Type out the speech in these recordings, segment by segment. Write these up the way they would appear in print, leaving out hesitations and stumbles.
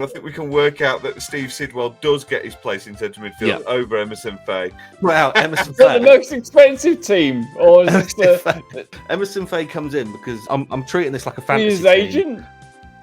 I think we can work out that Steve Sidwell does get his place in central midfield over Emerson Faye. Well, Emerson Is that Faye. the most expensive team, or is this Emerson Faye comes in because I'm treating this like a his fantasy agent? team.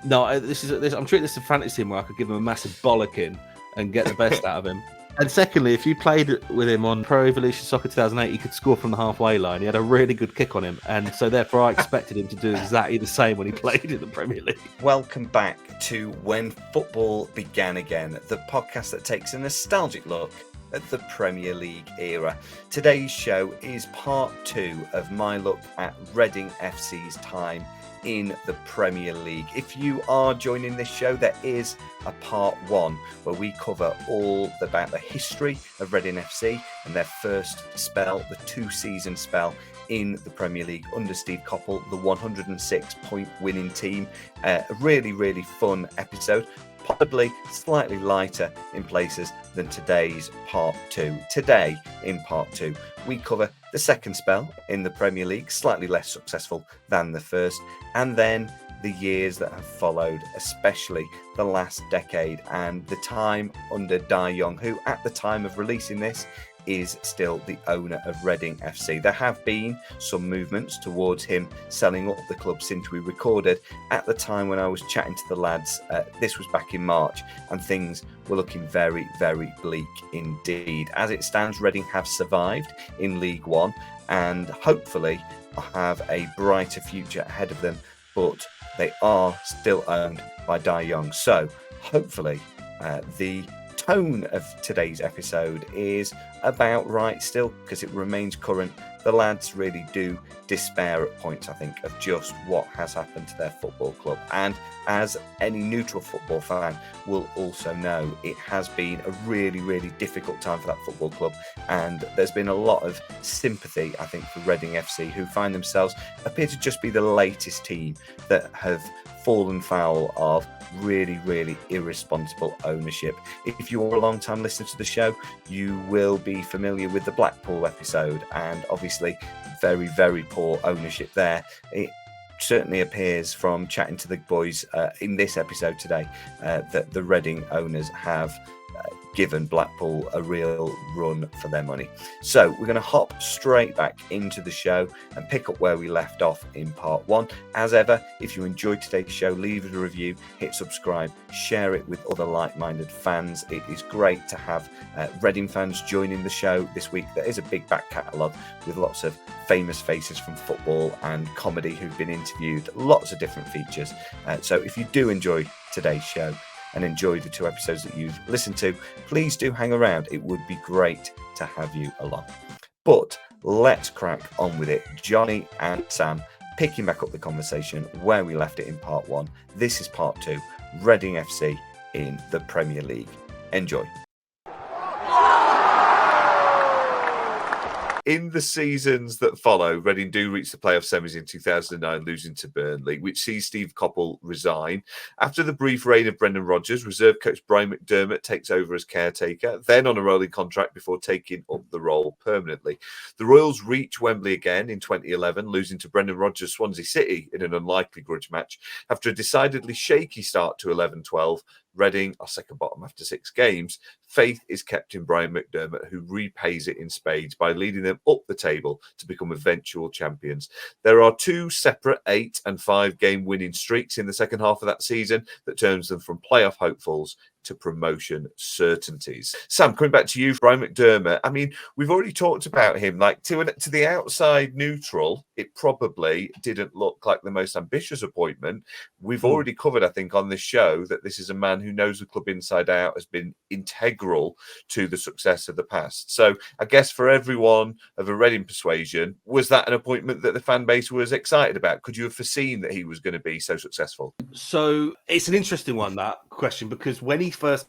No, I'm treating this as a fantasy team where I could give him a massive bollocking and get the best out of him. And secondly, if you played with him on Pro Evolution Soccer 2008, he could score from the halfway line. He had a really good kick on him. And so therefore I expected him to do exactly the same when he played in the Premier League. Welcome back to When Football Began Again, the podcast that takes a nostalgic look at the Premier League era. Today's show is part 2 of my look at Reading FC's time in the Premier League. If you are joining this show, there is a part 1 where we cover all about the history of Reading FC and their first spell, the 2-season spell in the Premier League under Steve Coppell, the 106-point winning team. A really, really fun episode. Possibly slightly lighter in places than today's part 2. Today, in part 2, we cover the second spell in the Premier League, slightly less successful than the first, and then the years that have followed, especially the last decade and the time under Dai Yongge, who at the time of releasing this is still the owner of Reading FC. There have been some movements towards him selling up the club since we recorded. At the time when I was chatting to the lads, this was back in March, and things were looking very, very bleak indeed. As it stands, Reading have survived in League One and hopefully have a brighter future ahead of them, but they are still owned by Dai Yongge. So hopefully the tone of today's episode is about right still, because it remains current. The lads really do despair at points, I think, of just what has happened to their football club. And as any neutral football fan will also know, it has been a really, really difficult time for that football club. And there's been a lot of sympathy, I think, for Reading FC, who find themselves appear to just be the latest team that have fallen foul of really, really irresponsible ownership. If you're a long-time listener to the show, you will be familiar with the Blackpool episode, and obviously very, very poor ownership there. It certainly appears from chatting to the boys in this episode today that the Reading owners have given Blackpool a real run for their money. So we're going to hop straight back into the show and pick up where we left off in part 1. As ever, if you enjoyed today's show, leave it a review, hit subscribe, share it with other like-minded fans. It is great to have Reading fans joining the show this week. There is a big back catalogue with lots of famous faces from football and comedy who've been interviewed, lots of different features. So if you do enjoy today's show and enjoy the 2 episodes that you've listened to, please do hang around. It would be great to have you along. But let's crack on with it. Johnny and Sam picking back up the conversation where we left it in part 1. This is part 2, Reading FC in the Premier League. Enjoy. In the seasons that follow, Reading do reach the playoff semis in 2009, losing to Burnley, which sees Steve Coppell resign. After the brief reign of Brendan Rodgers, reserve coach Brian McDermott takes over as caretaker, then on a rolling contract before taking up the role permanently. The Royals reach Wembley again in 2011, losing to Brendan Rodgers' Swansea City in an unlikely grudge match. After a decidedly shaky start to 11-12, Reading are second bottom after 6 games. Faith is kept in Brian McDermott, who repays it in spades by leading them up the table to become eventual champions. There are 2 separate 8 and 5 game winning streaks in the second half of that season that turns them from playoff hopefuls to promotion certainties. Sam, coming back to you, Brian McDermott. I mean, we've already talked about him. Like to the outside neutral, it probably didn't look like the most ambitious appointment. We've already covered, I think, on this show that this is a man who knows the club inside out, has been integral to the success of the past. So I guess for everyone of a Reading persuasion, was that an appointment that the fan base was excited about? Could you have foreseen that he was going to be so successful? So it's an interesting one, that question, because when he first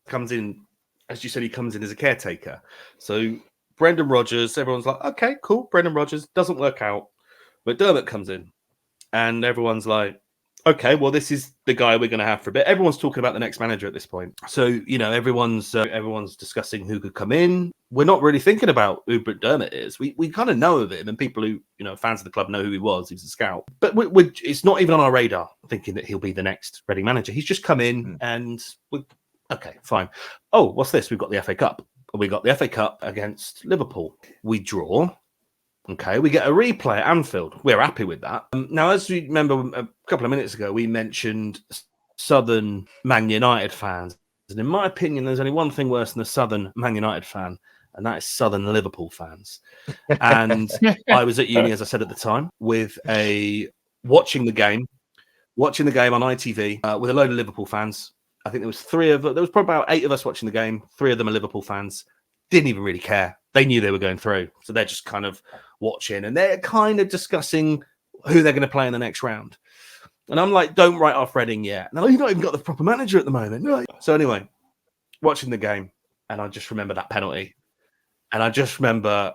comes in, as you said, he comes in as a caretaker. So Brendan Rodgers, everyone's like, okay, cool. Brendan Rodgers doesn't work out. McDermott comes in and everyone's like, okay, well, this is the guy we're going to have for a bit. Everyone's talking about the next manager at this point. So, everyone's discussing who could come in. We're not really thinking about who Dermot is. We kind of know of him, and people who, fans of the club know who he was. He was a scout. But it's not even on our radar thinking that he'll be the next Reading manager. He's just come in and okay, fine. Oh, what's this? We've got the FA Cup. We got the FA Cup against Liverpool. We draw. Okay, we get a replay at Anfield. We're happy with that. Now, as we remember a couple of minutes ago, we mentioned Southern Man United fans. And in my opinion, there's only one thing worse than a Southern Man United fan, and that is Southern Liverpool fans. And I was at uni, as I said at the time, with watching the game on ITV with a load of Liverpool fans. I think there was probably about 8 of us watching the game. 3 of them are Liverpool fans. Didn't even really care. They knew they were going through. So they're just kind of watching and they're kind of discussing who they're going to play in the next round. And I'm like, don't write off Reading yet. No, you've not even got the proper manager at the moment. No. So anyway, watching the game, and I just remember that penalty. And I just remember,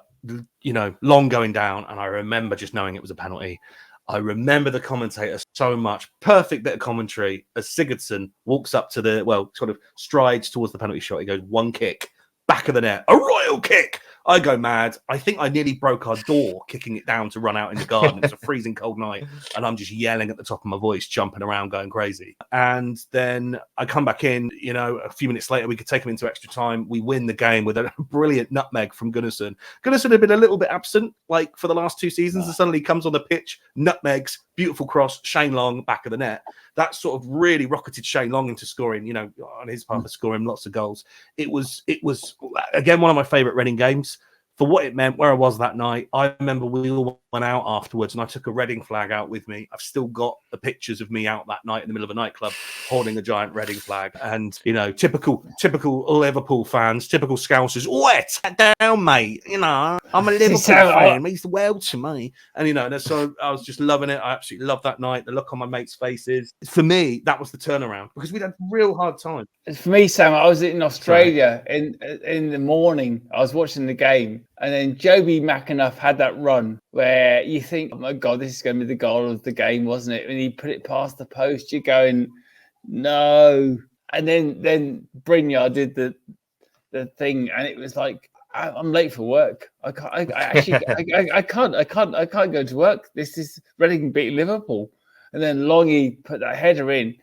Long going down, and I remember just knowing it was a penalty. I remember the commentator so much. Perfect bit of commentary as Sigurdsson walks up to sort of strides towards the penalty shot. He goes, 1 kick, back of the net, a royal kick. I go mad. I think I nearly broke our door kicking it down to run out in the garden. It's a freezing cold night. And I'm just yelling at the top of my voice, jumping around, going crazy. And then I come back in, a few minutes later, we could take them into extra time. We win the game with a brilliant nutmeg from Gunnarsson. Gunnarsson had been a little bit absent, for the last 2 seasons, and suddenly comes on the pitch, nutmegs, beautiful cross, Shane Long, back of the net. That sort of really rocketed Shane Long into scoring, on his part of scoring lots of goals. It was again, one of my favourite Reading games. For what it meant, where I was that night, I remember we all went out afterwards and I took a Reading flag out with me. I've still got the pictures of me out that night in the middle of a nightclub holding a giant Reading flag. And, typical Liverpool fans, typical Scousers, wet down, mate. I'm a Liverpool fan. It means the world to me. And, so I was just loving it. I absolutely loved that night. The look on my mates' faces. For me, that was the turnaround because we'd had a real hard time. For me, Sam, I was in Australia in the morning. I was watching the game. And then Joby McAnuff had that run where you think, oh my God, this is going to be the goal of the game, wasn't it? When he put it past the post, you're going, no. And then Brynjar did the thing, and it was like, I'm late for work. I can't go to work. This is Reading beating Liverpool. And then Longy put that header in.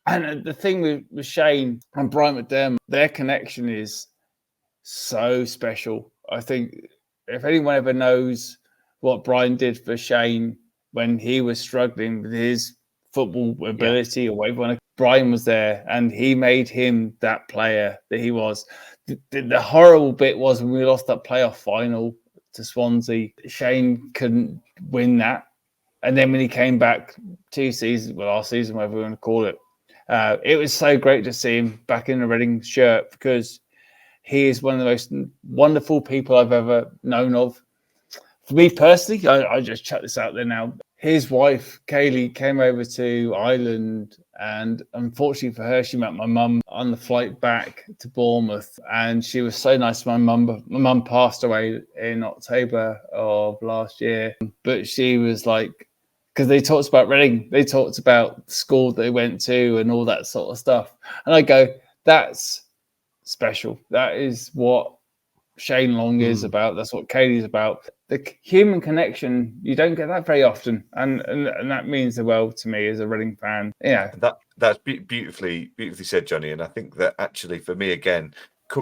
And the thing with Shane and Brian McDermott, their connection is so special. I think if anyone ever knows what Brian did for Shane when he was struggling with his football ability or whatever, Brian was there and he made him that player that he was. The horrible bit was when we lost that playoff final to Swansea, Shane couldn't win that. And then when he came back 2 seasons, last season, whatever we want to call it, it was so great to see him back in a Reading shirt because he is one of the most wonderful people I've ever known of. For me personally, I just chuck this out there now. His wife, Kaylee, came over to Ireland, and unfortunately for her, she met my mum on the flight back to Bournemouth, and she was so nice to my mum. My mum passed away in October of last year, but she was like, because they talked about Reading, they talked about the school they went to and all that sort of stuff. And I go, that's special. That is what Shane Long is about. That's what Katie's about. The human connection, you don't get that very often, and that means the world to me as a Reading fan. Yeah, that's beautifully said, Johnny. And I think that actually, for me, again,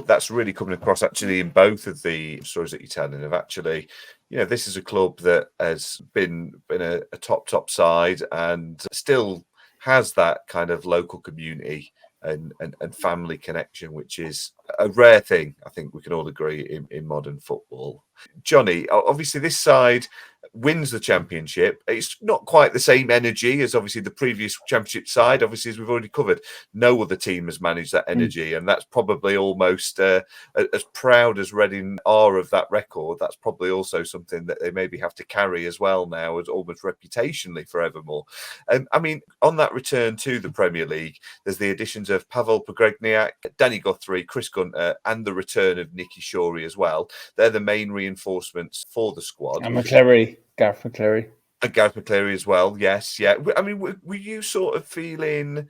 that's really coming across actually in both of the stories that you're telling. Of actually, this is a club that has been a top side and still has that kind of local community and family connection, which is a rare thing, I think we can all agree, in modern football. Johnny, obviously this side wins the championship. It's not quite the same energy as obviously the previous championship side. Obviously, as we've already covered, no other team has managed that energy, and that's probably almost as proud as Reading are of that record. That's probably also something that they maybe have to carry as well now, as almost reputationally forevermore. I mean, on that return to the Premier League, there's the additions of Pavel Pogrebniak, Danny Guthrie, Chris Gunter, and the return of Nicky Shorey as well. They're the main reinforcements for the squad. And Gareth McCleary. And Gareth McCleary as well. Yes, yeah. I mean, were you sort of feeling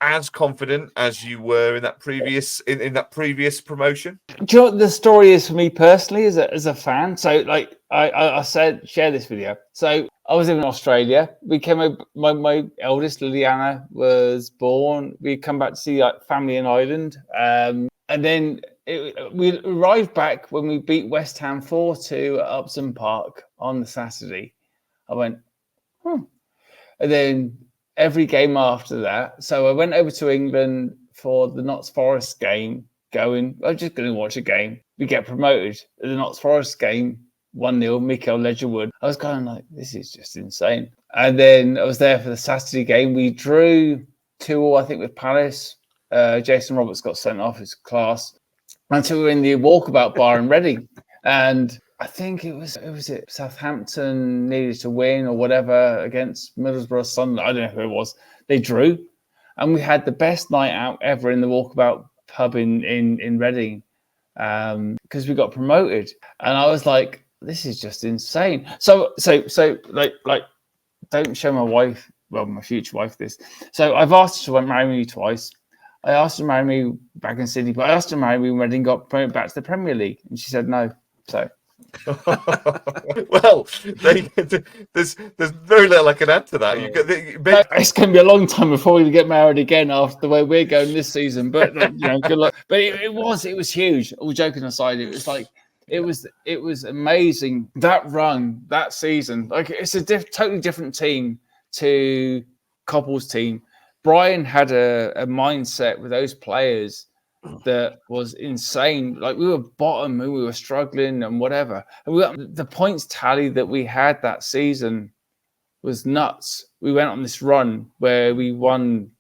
as confident as you were in that previous in that previous promotion? Do you know what the story is for me personally as a fan? So, like I said, share this video. So I was in Australia. We came. My eldest Liliana was born. We come back to see like family in Ireland, and then we arrived back when we beat West Ham 4-2 at Upson Park on the Saturday. I went, and then every game after that. So I went over to England for the Notts Forest game. I'm just going to watch a game. We get promoted. The Notts Forest game, 1-0, Mikel Ledgerwood. I was kind of like, this is just insane. And then I was there for the Saturday game. We drew 2-2, I think, with Palace. Jason Roberts got sent off his class. Until we were in the walkabout bar in Reading. And I think it was Southampton needed to win or whatever against Middlesbrough Sunderland. I don't know who it was. They drew. And we had the best night out ever in the walkabout pub in Reading because we got promoted. And I was like, this is just insane. So like don't show my wife, well, my future wife this. So I've asked her to marry me twice. I asked her to marry me back in Sydney, but I asked her to marry me when Reading got promoted back to the Premier League. And she said no. So well, there's very little I can add to that. It's going to be a long time before we get married again after the way we're going this season. But good luck. But it was huge. All joking aside, it was like it was amazing that run that season. Like it's a totally different team to Coppell's team. Brian had a mindset with those players that was insane. Like we were bottom and we were struggling and whatever. And the points tally that we had that season was nuts. We went on this run where we won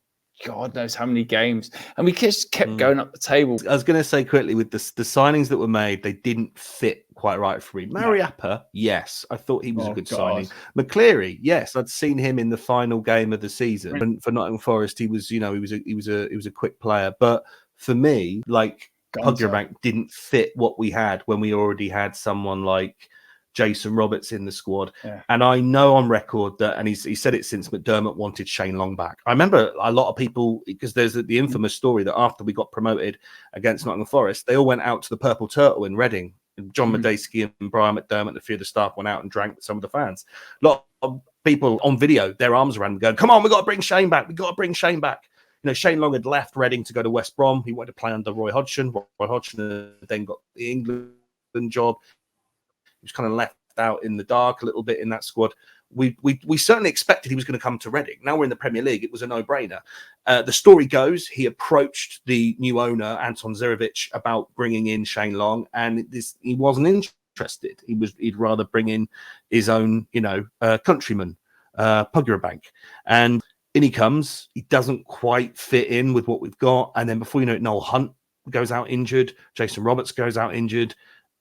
God knows how many games, and we just kept going up the table. I was going to say quickly with the signings that were made, they didn't fit quite right for me. Mariappa, yes, I thought he was a good signing. McCleary, yes, I'd seen him in the final game of the season, and for Nottingham Forest, he was a quick player. But for me, like Puggerbank didn't fit what we had when we already had someone like Jason Roberts in the squad. Yeah. And I know on record that, and he said it since McDermott wanted Shane Long back. I remember a lot of people, because there's the infamous story that after we got promoted against Nottingham Forest, they all went out to the Purple Turtle in Reading. John Medeski and Brian McDermott and a few of the staff went out and drank with some of the fans. A lot of people on video, their arms around them going, come on, we've got to bring Shane back. We've got to bring Shane back. You know, Shane Long had left Reading to go to West Brom. He wanted to play under Roy Hodgson. Roy Hodgson then got the England job. He was kind of left out in the dark a little bit in that squad. We certainly expected he was going to come to Reading. Now we're in the Premier League. It was a no-brainer. The story goes he approached the new owner, Anton Zirovic, about bringing in Shane Long, and he wasn't interested. He'd rather bring in his own, countryman, Puggerbank. And in he comes. He doesn't quite fit in with what we've got. And then before you know it, Noel Hunt goes out injured. Jason Roberts goes out injured.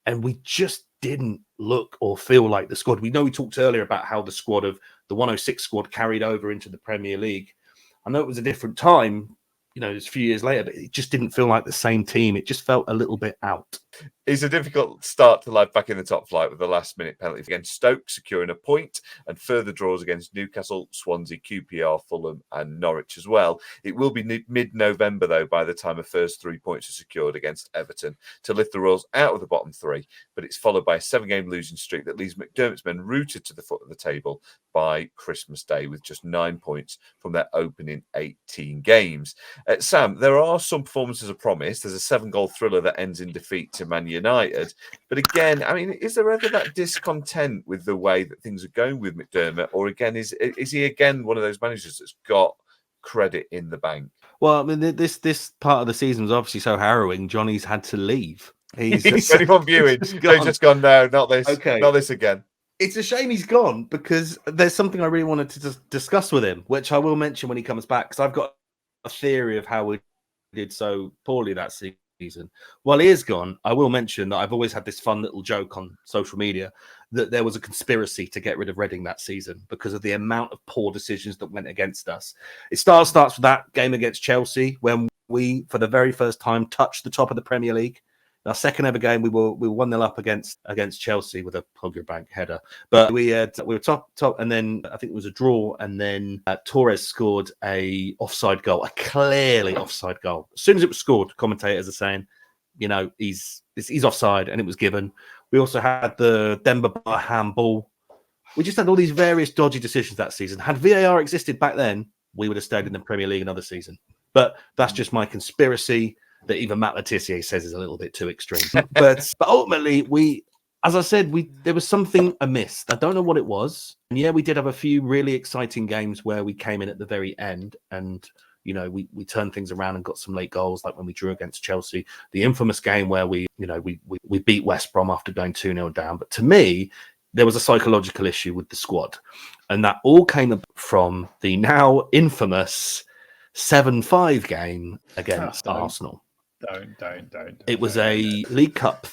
And we just didn't look or feel like the squad. We talked earlier about how the 106 squad carried over into the Premier League. I know it was a different time, it's a few years later, but it just didn't feel like the same team. It just felt a little bit out. It's a difficult start to life back in the top flight with the last-minute penalty against Stoke, securing a point, and further draws against Newcastle, Swansea, QPR, Fulham, and Norwich as well. It will be mid-November, though, by the time the first 3 points are secured against Everton to lift the Royals out of the bottom three. But it's followed by a 7-game losing streak that leaves McDermott's men rooted to the foot of the table by Christmas Day with just 9 points from their opening 18 games. Sam, there are some performances of promise. There's a 7-goal thriller that ends in defeat to Man United. But again, I mean, is there ever that discontent with the way that things are going with McDermott? Or again, is he again one of those managers that's got credit in the bank? Well, I mean, this part of the season was obviously so harrowing. Johnny's had to leave. He's anyone viewing. He's just gone, no, not this. Okay. Not this again. It's a shame he's gone because there's something I really wanted to discuss with him, which I will mention when he comes back, because I've got a theory of how we did so poorly that season. While he is gone, I will mention that I've always had this fun little joke on social media that there was a conspiracy to get rid of Reading that season because of the amount of poor decisions that went against us. It starts with that game against Chelsea when we, for the very first time, touched the top of the Premier League. Our second ever game, we were 1-0 up against Chelsea with a Pogba bank header. But we were top, and then I think it was a draw, and then Torres scored a offside goal, a clearly offside goal. As soon as it was scored, commentators are saying, he's offside, and it was given. We also had the Denver Bar handball. We just had all these various dodgy decisions that season. Had VAR existed back then, we would have stayed in the Premier League another season. But that's just my conspiracy that even Matt Letitia says is a little bit too extreme. but ultimately, as I said, there was something amiss. I don't know what it was. And yeah, we did have a few really exciting games where we came in at the very end and, we turned things around and got some late goals, like when we drew against Chelsea. The infamous game where we beat West Brom after going 2-0 down. But to me, there was a psychological issue with the squad. And that all came from the now infamous 7-5 game against Arsenal. Don't. It was a League Cup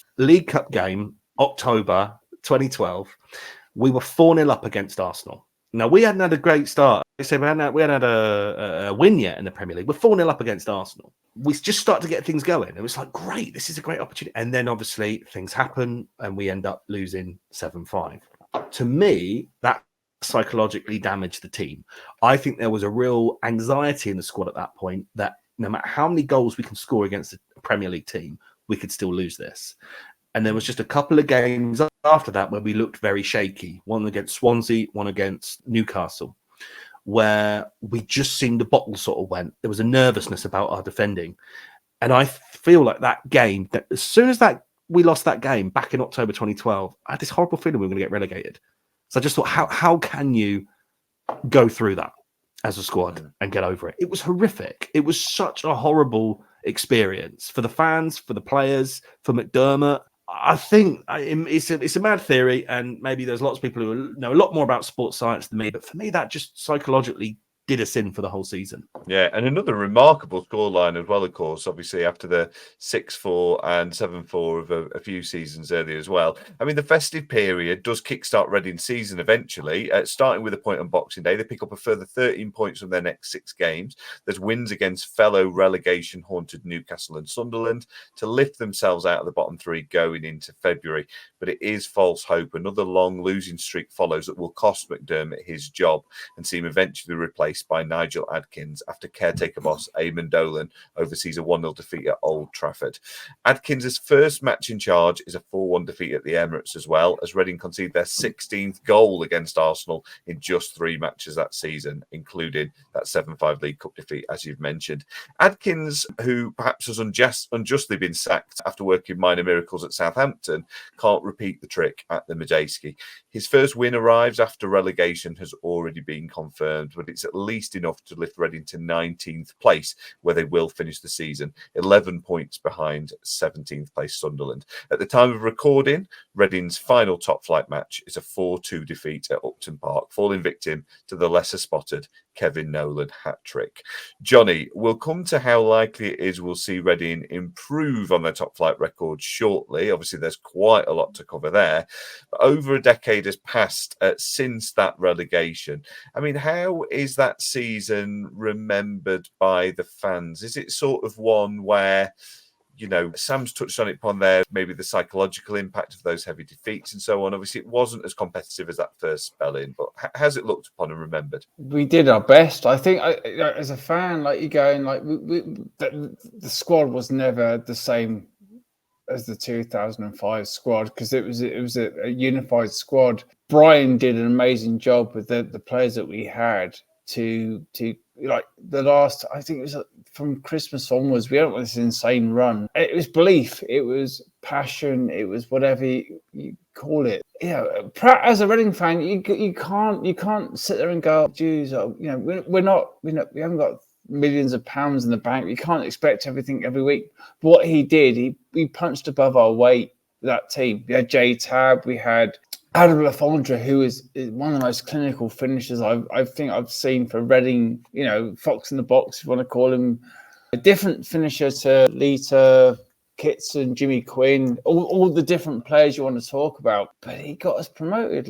game, October 2012. We were 4-0 up against Arsenal. Now, we hadn't had a great start. I said we hadn't had a win yet in the Premier League. We're 4-0 up against Arsenal. We just started to get things going. It was like, great, this is a great opportunity. And then obviously things happen and we end up losing 7-5. To me, that psychologically damaged the team. I think there was a real anxiety in the squad at that point that no matter how many goals we can score against a Premier League team, we could still lose this. And there was just a couple of games after that where we looked very shaky. One against Swansea, one against Newcastle, where we just seemed the bottle sort of went. There was a nervousness about our defending. And I feel like that game, that as soon as we lost that game back in October 2012, I had this horrible feeling we were going to get relegated. So I just thought, how can you go through that as a squad and get over it? It was horrific. It was such a horrible experience for the fans, for the players, for McDermott. I think it's a mad theory, and maybe there's lots of people who know a lot more about sports science than me, but for me, that just psychologically did us in for the whole season. Yeah, and another remarkable scoreline as well, of course, obviously after the 6-4 and 7-4 of a few seasons earlier as well. I mean, the festive period does kickstart Reading's season eventually, starting with a point on Boxing Day. They pick up a further 13 points from their next 6 games. There's wins against fellow relegation-haunted Newcastle and Sunderland to lift themselves out of the bottom 3 going into February. But it is false hope. Another long losing streak follows that will cost McDermott his job and see him eventually replaced by Nigel Adkins after caretaker boss Eamonn Dolan oversees a 1-0 defeat at Old Trafford. Adkins' first match in charge is a 4-1 defeat at the Emirates as well, as Reading conceded their 16th goal against Arsenal in just 3 matches that season, including that 7-5 League Cup defeat, as you've mentioned. Adkins, who perhaps has unjustly been sacked after working minor miracles at Southampton, can't repeat the trick at the Madejski. His first win arrives after relegation has already been confirmed, but it's at least enough to lift Reading to 19th place, where they will finish the season, 11 points behind 17th place Sunderland. At the time of recording, Reading's final top-flight match is a 4-2 defeat at Upton Park, falling victim to the lesser-spotted Kevin Nolan hat-trick. Johnny, we'll come to how likely it is we'll see Reading improve on their top-flight record shortly. Obviously, there's quite a lot to cover there. But over a decade has passed since that relegation. I mean, how is that season remembered by the fans? Is it sort of one where, Sam's touched on it upon there, maybe the psychological impact of those heavy defeats and so on. Obviously, it wasn't as competitive as that first spell in, but how's it looked upon and remembered? We did our best. I think as a fan, like you're going, like the squad was never the same as the 2005 squad because it was a unified squad. Brian did an amazing job with the players that we had to like the last, I think it was from Christmas onwards, we went on this insane run. It was belief, it was passion, it was whatever you call it. As a Reading fan, you can't sit there and go, geez, we haven't got millions of pounds in the bank. We can't expect everything every week. But what he did, he punched above our weight with that team. We had J-Tab, we had Adam Lafondra, who is one of the most clinical finishers I think I've seen for Reading, Fox in the box, if you want to call him. A different finisher to Lita, Kitson, Jimmy Quinn, all the different players you want to talk about. But he got us promoted,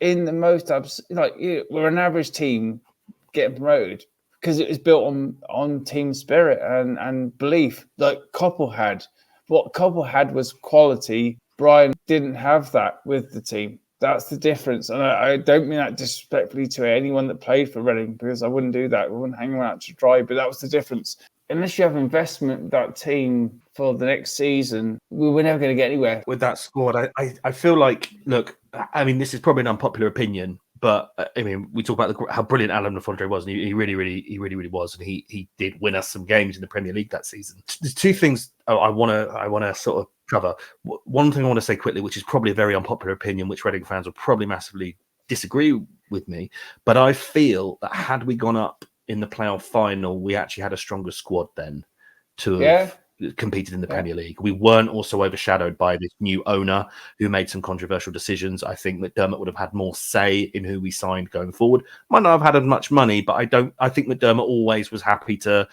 in the most, we're an average team getting promoted because it was built on team spirit and belief, like Koppel had. What Cobble had was quality. Brian didn't have that with the team. That's the difference. And I don't mean that disrespectfully to anyone that played for Reading, because I wouldn't do that. I wouldn't hang around to dry, but that was the difference. Unless you have investment in that team for the next season, we were never going to get anywhere. With that squad, I feel like, look, I mean, this is probably an unpopular opinion, but I mean, we talk about how brilliant Alan Lafondre was, and he really was, and he did win us some games in the Premier League that season. There's two things I want to sort of cover. One thing I want to say quickly, which is probably a very unpopular opinion, which Reading fans will probably massively disagree with me, but I feel that had we gone up in the playoff final, we actually had a stronger squad then to have competed in the Premier League. We weren't also overshadowed by this new owner who made some controversial decisions. I think McDermott would have had more say in who we signed going forward. Might not have had as much money, but I think McDermott always was happy to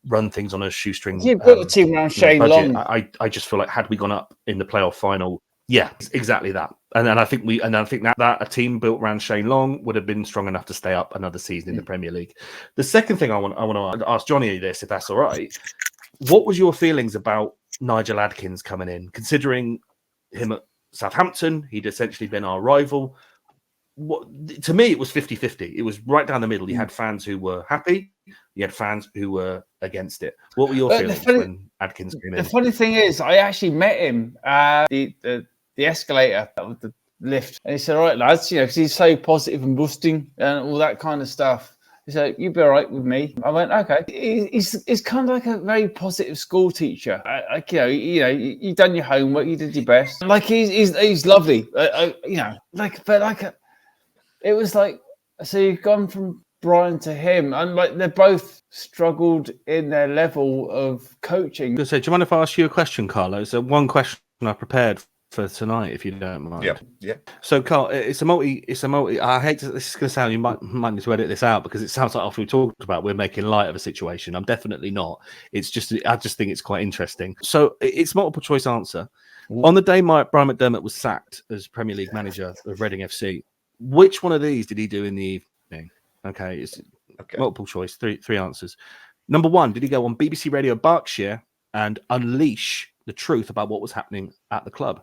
run things on a shoestring. You've got a team around Shane Long. I just feel like had we gone up in the playoff final, yeah, exactly that. And I think that a team built around Shane Long would have been strong enough to stay up another season in the Premier League. The second thing I want to ask Johnny this, if that's all right. What was your feelings about Nigel Adkins coming in, considering him at Southampton? He'd essentially been our rival. To me, it was 50-50. It was right down the middle. You had fans who were happy. You had fans who were against it. What were your feelings when Adkins came in? The funny thing is, I actually met him at the escalator, with the lift, and he said, "All right, lads, because he's so positive and boosting and all that kind of stuff." He said, "You'll be all right with me." I went, "Okay." He's kind of like a very positive school teacher. You done your homework, you did your best. Like he's lovely. It was like, so you've gone from Brian to him, and like they're both struggled in their level of coaching. So, do you mind if I ask you a question, Carlo? So, one question I prepared for tonight, if you don't mind. Yeah. So, Carl, it's a multi. I hate to. This is going to sound. You might need to edit this out because it sounds like after we talked about, we're making light of a situation. I'm definitely not. It's just. I just think it's quite interesting. So, it's multiple choice answer. On the day Brian McDermott was sacked as Premier League manager of Reading FC, which one of these did he do in the evening? Okay, it's multiple choice. Three answers. Number one, did he go on BBC Radio Berkshire and unleash the truth about what was happening at the club?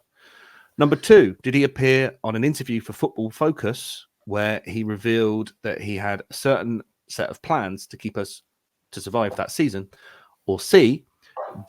Number two, did he appear on an interview for Football Focus where he revealed that he had a certain set of plans to keep us to survive that season? Or C,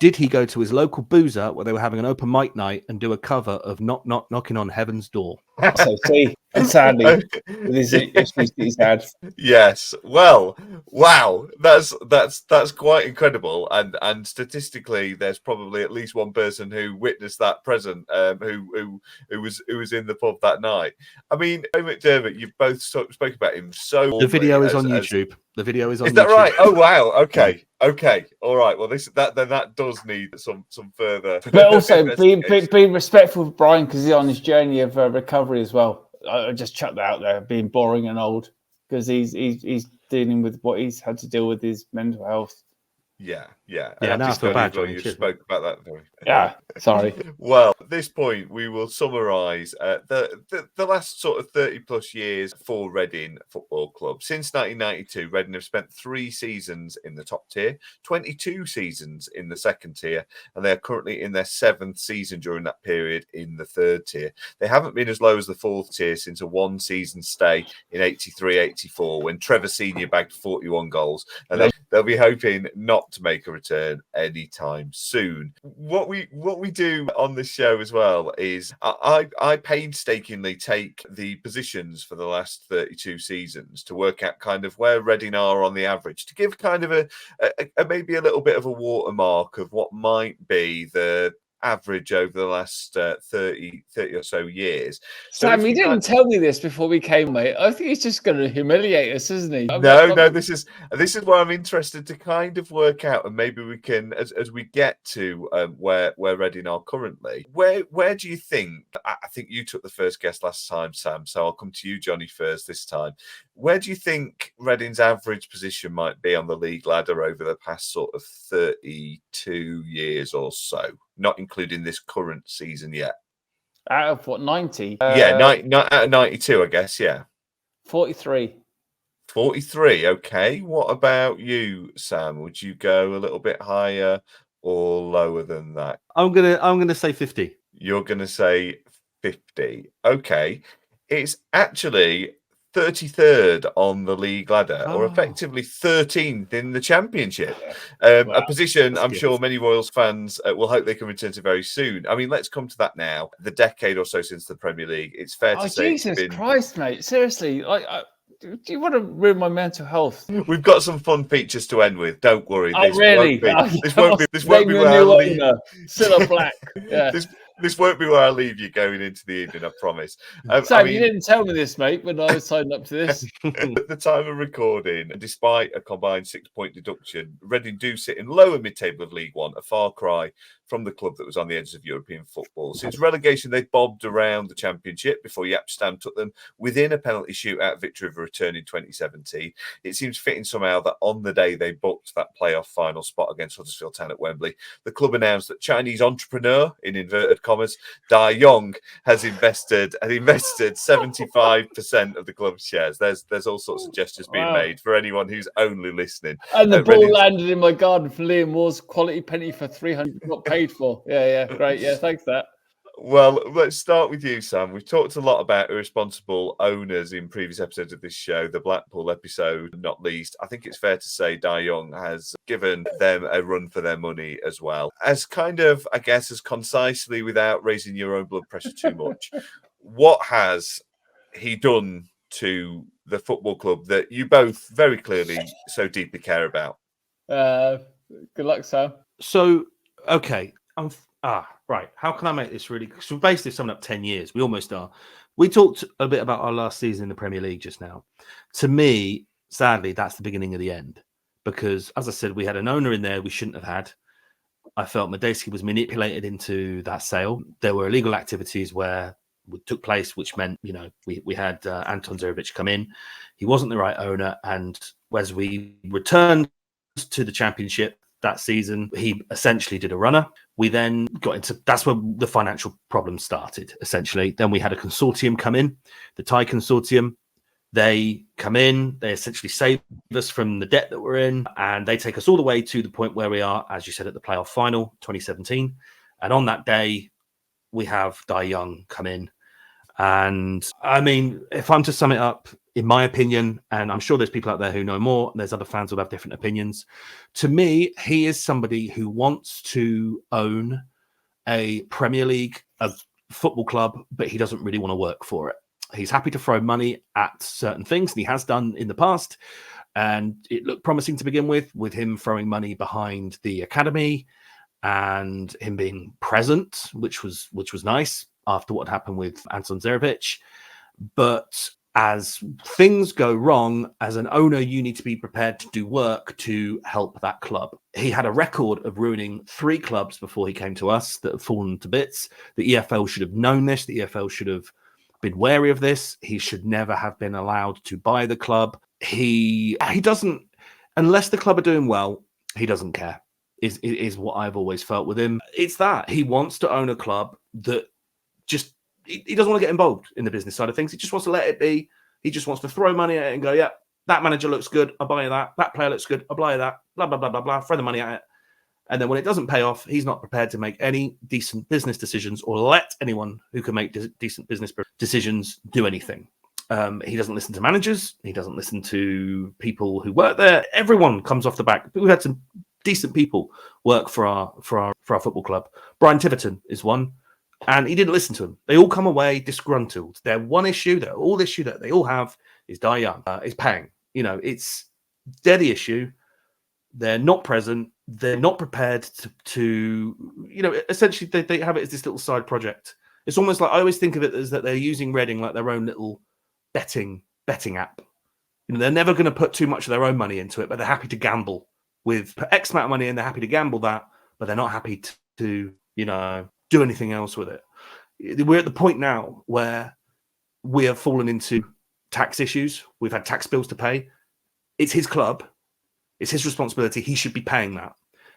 did he go to his local boozer where they were having an open mic night and do a cover of Knock Knock Knocking on Heaven's Door? So see, and sadly, with his issues he's had. Yes. Well, wow. That's quite incredible. And statistically, there's probably at least one person who witnessed that present, who was in the pub that night. I mean, McDermott, you've both spoke about him so. The video is on YouTube. The video is on. Is that YouTube. right? Oh wow. Okay. All right. Well, that does need some further. But also be respectful of Brian because he's on his journey of recovery as well. I just chuck that out there, being boring and old because he's dealing with what he's had to deal with his mental health. Yeah. Now I feel bad. You spoke about that. Very. Yeah, sorry. Well, at this point, we will summarise the last sort of 30 plus years for Reading Football Club. Since 1992, Reading have spent 3 seasons in the top tier, 22 seasons in the second tier, and they are currently in their 7th season during that period in the 3rd tier. They haven't been as low as the 4th tier since a 1-season stay in 83-84 when Trevor Senior bagged 41 goals, and they'll be hoping not to make a return anytime soon. What we do on this show as well is I painstakingly take the positions for the last 32 seasons to work out kind of where Reading are on the average, to give kind of a maybe a little bit of a watermark of what might be the average over the last 30 or so years. Sam, you didn't tell me this before we came, mate. I think he's just going to humiliate us, isn't he? No. This is where I'm interested to kind of work out, and maybe we can, as we get to where Reading are currently. Where do you think? I think you took the first guess last time, Sam. So I'll come to you, Johnny, first this time. Where do you think Reading's average position might be on the league ladder over the past sort of 32 years or so? Not including this current season yet. Out of what, 90? Out of 92, I guess, yeah. 43. 43, okay. What about you, Sam? Would you go a little bit higher or lower than that? I'm gonna say 50. You're going to say 50. Okay. It's actually 33rd on the league ladder, or effectively 13th in the championship. A position I'm sure many Royals fans will hope they can return to very soon. I mean, let's come to that now. The decade or so since the Premier League, it's fair to say Jesus Christ, mate. Seriously, do you want to ruin my mental health? We've got some fun features to end with. Don't worry. This won't be where I leave. Cilla Black. Yeah. This won't be where I leave you going into the evening, I promise. Sam, you didn't tell me this, mate, when I was signing up to this. At the time of recording, despite a combined 6-point deduction, Reading do sit in lower mid-table of League One, a far cry from the club that was on the edges of European football. Since relegation, they bobbed around the Championship before Yapstam took them within a penalty shootout victory of a return in 2017. It seems fitting somehow that on the day they booked that playoff final spot against Huddersfield Town at Wembley, the club announced that Chinese entrepreneur, in inverted commas, Dai Yongge, has invested 75% of the club's shares. There's all sorts of gestures being made for anyone who's only listening. And the ball landed in my garden for Liam Moore's quality penny for 300 got paid for. Yeah, great. Yeah, thanks for that. Well, let's start with you, Sam. We've talked a lot about irresponsible owners in previous episodes of this show, the Blackpool episode, not least. I think it's fair to say Dai Yongge has given them a run for their money as well. As kind of, I guess, as concisely without raising your own blood pressure too much, what has he done to the football club that you both very clearly so deeply care about? Good luck, Sam. So, okay. Right. How can I make this really? Because we're basically summing up 10 years. We almost are. We talked a bit about our last season in the Premier League just now. To me, sadly, that's the beginning of the end. Because, as I said, we had an owner in there we shouldn't have had. I felt Medeski was manipulated into that sale. There were illegal activities where it took place, which meant, we had Anton Zerevich come in. He wasn't the right owner. And as we returned to the Championship that season, he essentially did a runner. We then got into, that's where the financial problems started, essentially. Then we had a consortium come in, the Thai consortium. They come in, they essentially save us from the debt that we're in, and they take us all the way to the point where we are, as you said, at the playoff final, 2017. And on that day, we have Dai Yongge come in. And I mean, if I'm to sum it up, in my opinion, and I'm sure there's people out there who know more, and there's other fans who have different opinions. To me, he is somebody who wants to own a Premier League, a football club, but he doesn't really want to work for it. He's happy to throw money at certain things, and he has done in the past. And it looked promising to begin with him throwing money behind the academy and him being present, which was nice after what happened with Anton Zerevich. But as things go wrong, as an owner, you need to be prepared to do work to help that club. He had a record of ruining 3 clubs before he came to us that have fallen to bits. The EFL should have known this. The EFL should have been wary of this. He should never have been allowed to buy the club. He doesn't, unless the club are doing well, he doesn't care, is what I've always felt with him. It's that he wants to own a club that just, he doesn't want to get involved in the business side of things. He just wants to let it be. He just wants to throw money at it and go, yeah, that manager looks good, I'll buy that. That player looks good, I'll buy that. Blah, blah, blah, blah, blah. Throw the money at it. And then when it doesn't pay off, he's not prepared to make any decent business decisions or let anyone who can make decent business decisions do anything. He doesn't listen to managers. He doesn't listen to people who work there. Everyone comes off the back. We've had some decent people work for our football club. Brian Tiverton is one. And he didn't listen to them. They all come away disgruntled. Their one issue, issue that they all have is Dai Yongge, is paying. It's dead issue. They're not present. They're not prepared to essentially they have it as this little side project. It's almost like, I always think of it as that they're using Reading like their own little betting app. They're never going to put too much of their own money into it, but they're happy to gamble with put X amount of money in. They're happy to gamble that, but they're not happy to do anything else with it. We're at the point now where we have fallen into tax issues. We've had tax bills to pay. It's his club. It's his responsibility. He should be paying that.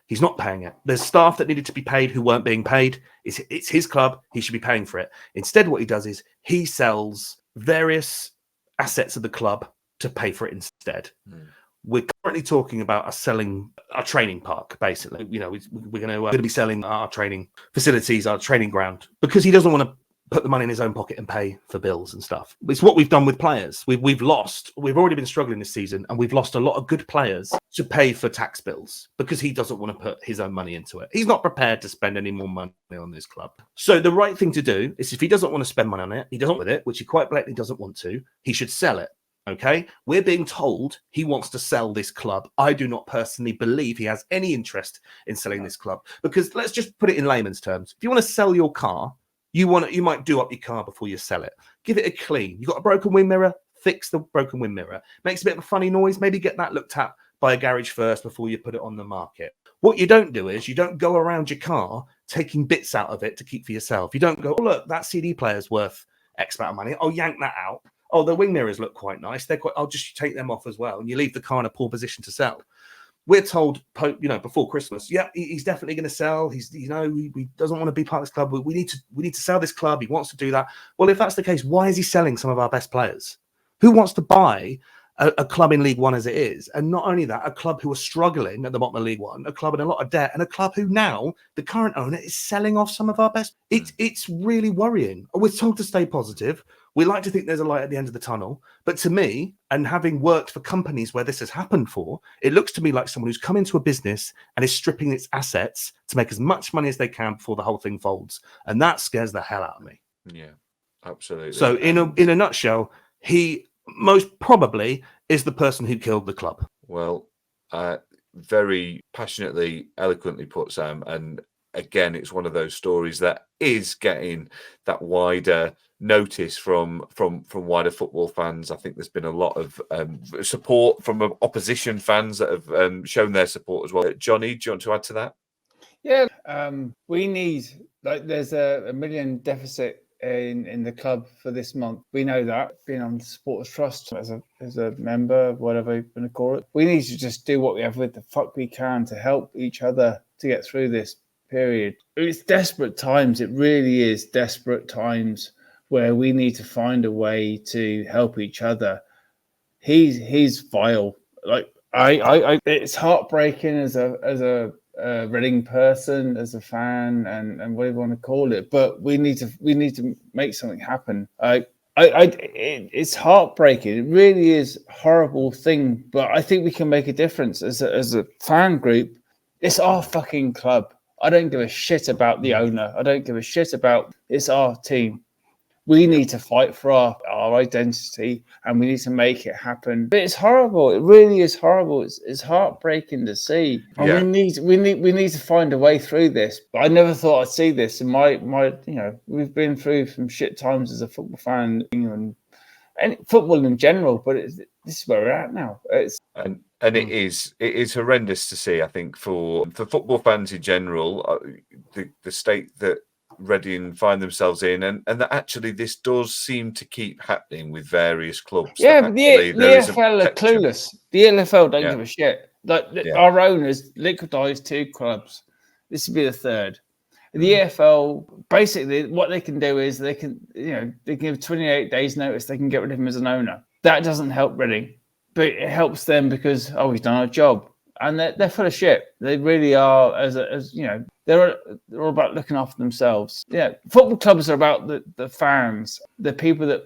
He's not paying it. There's staff that needed to be paid who weren't being paid. It's his club. He should be paying for it. Instead, what he does is he sells various assets of the club to pay for it instead. We're currently talking about us selling our training park, basically. You know, we're going to be selling our training facilities, our training ground, because he doesn't want to put the money in his own pocket and pay for bills and stuff. It's what we've done with players. We've already been struggling this season, and we've lost a lot of good players to pay for tax bills because he doesn't want to put his own money into it. He's not prepared to spend any more money on this club. So the right thing to do is, if he doesn't want to spend money on it, he doesn't with it, which he quite blatantly doesn't want to, he should sell it. Okay, we're being told he wants to sell this club. I do not personally believe he has any interest in selling this club, because let's just put it in layman's terms. If you want to sell your car, you might do up your car before you sell it. Give it a clean. You got a broken wind mirror, fix the broken wind mirror. Makes a bit of a funny noise, maybe get that looked at by a garage first before you put it on the market. What you don't do is you don't go around your car taking bits out of it to keep for yourself. You don't go, oh, look, that CD player's worth X amount of money. I'll yank that out. Oh, the wing mirrors look quite nice. I'll just take them off as well. And you leave the car in a poor position to sell. We're told, before Christmas, yeah, he's definitely going to sell. He doesn't want to be part of this club. We need to sell this club. He wants to do that. Well, if that's the case, why is he selling some of our best players? Who wants to buy a club in League One as it is? And not only that, a club who are struggling at the bottom of League One, a club in a lot of debt, and a club who now, the current owner, is selling off some of our best. It's really worrying. We're told to stay positive. We like to think there's a light at the end of the tunnel. But to me, and having worked for companies where this has happened for, it looks to me like someone who's come into a business and is stripping its assets to make as much money as they can before the whole thing folds. And that scares the hell out of me. Yeah, absolutely. So in a nutshell, he most probably is the person who killed the club. Well, very passionately, eloquently put, Sam. And again, it's one of those stories that is getting that wider notice from wider football fans. I think there's been a lot of support from opposition fans that have shown their support as well. Johnny, do you want to add to that? Yeah, we need, there's a $1 million deficit in the club for this month. We know that, being on the Supporters Trust as a member, whatever you want to call it. We need to just do what the fuck we can to help each other to get through this period. It's desperate times. It really is desperate times where we need to find a way to help each other. He's vile. It's heartbreaking as a Reading person, as a fan, and whatever you want to call it. But we need to make something happen. It's heartbreaking. It really is a horrible thing. But I think we can make a difference as a fan group. It's our fucking club. I don't give a shit about the owner. I don't give a shit about. It's our team. We need to fight for our identity, and we need to make it happen. But it's horrible. It really is horrible. It's heartbreaking to see. And Yeah. we need to find a way through this. But I never thought I'd see this. And we've been through some shit times as a football fan and football in general. But this is where we're at now. And it is horrendous to see. I think for football fans in general, the state that Reading find themselves in, and that actually this does seem to keep happening with various clubs. Yeah, but the EFL are clueless. The EFL don't give a shit. Our owners liquidised 2 clubs. This would be the 3rd. The EFL, basically, what they can do is they can give 28 days notice. They can get rid of him as an owner. That doesn't help Reading, but it helps them because he's done our job. And they're full of shit. They really are. They're all about looking after themselves. Yeah, football clubs are about the fans, the people that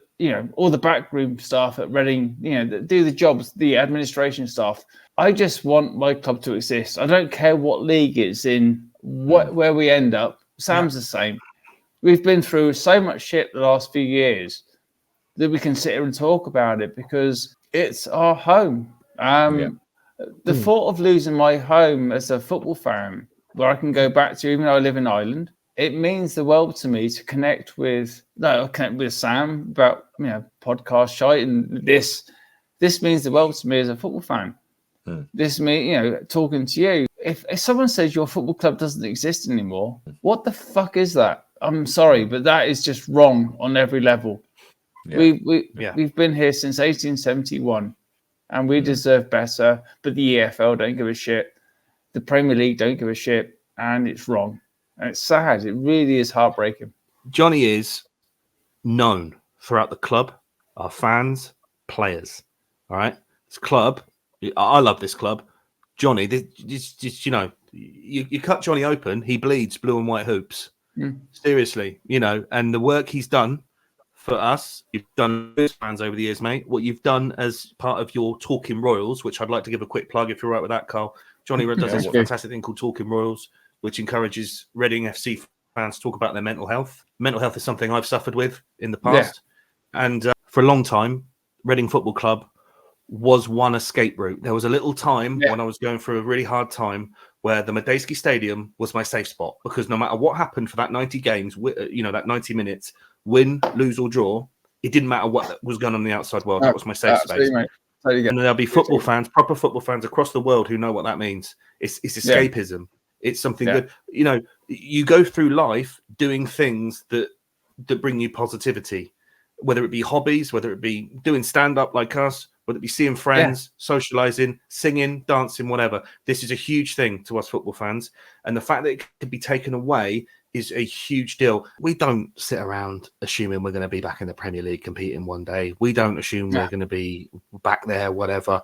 all the backroom staff at Reading, that do the jobs, the administration staff. I just want my club to exist. I don't care what league it's in, where we end up. Sam's the same. We've been through so much shit the last few years that we can sit here and talk about it because it's our home. The thought of losing my home as a football fan, where I can go back to, even though I live in Ireland, it means the world to me to connect with Sam about podcast shite, and this means the world to me as a football fan. This means talking to you. If someone says your football club doesn't exist anymore, what the fuck is that? I'm sorry, but that is just wrong on every level. Yeah. We've been here since 1871. And we deserve better, but the EFL don't give a shit. The Premier League don't give a shit, and it's wrong. And it's sad. It really is heartbreaking. Johnny is known throughout the club, our fans, players. All right? This club I love this club. Johnny, just you cut Johnny open, he bleeds blue and white hoops. Seriously, and the work he's done for us, you've done as fans over the years, mate. What you've done as part of your Talking Royals, which I'd like to give a quick plug if you're right with that, Carl. Johnny does this fantastic thing called Talking Royals, which encourages Reading FC fans to talk about their mental health. Mental health is something I've suffered with in the past. And for a long time, Reading Football Club was one escape route. There was a little time when I was going through a really hard time where the Medeski Stadium was my safe spot, because no matter what happened for that 90 games, that 90 minutes, win, lose or draw, it didn't matter what was going on in the outside world. That was my safe space. Mate. And there'll be football fans, proper football fans across the world who know what that means. It's escapism. It's something good. You go through life doing things that bring you positivity, whether it be hobbies, whether it be doing stand-up like us, whether it be seeing friends, socializing, singing, dancing, whatever. This is a huge thing to us football fans. And the fact that it could be taken away is a huge deal. We don't sit around assuming we're going to be back in the Premier League competing one day. We don't assume we're going to be back there, whatever.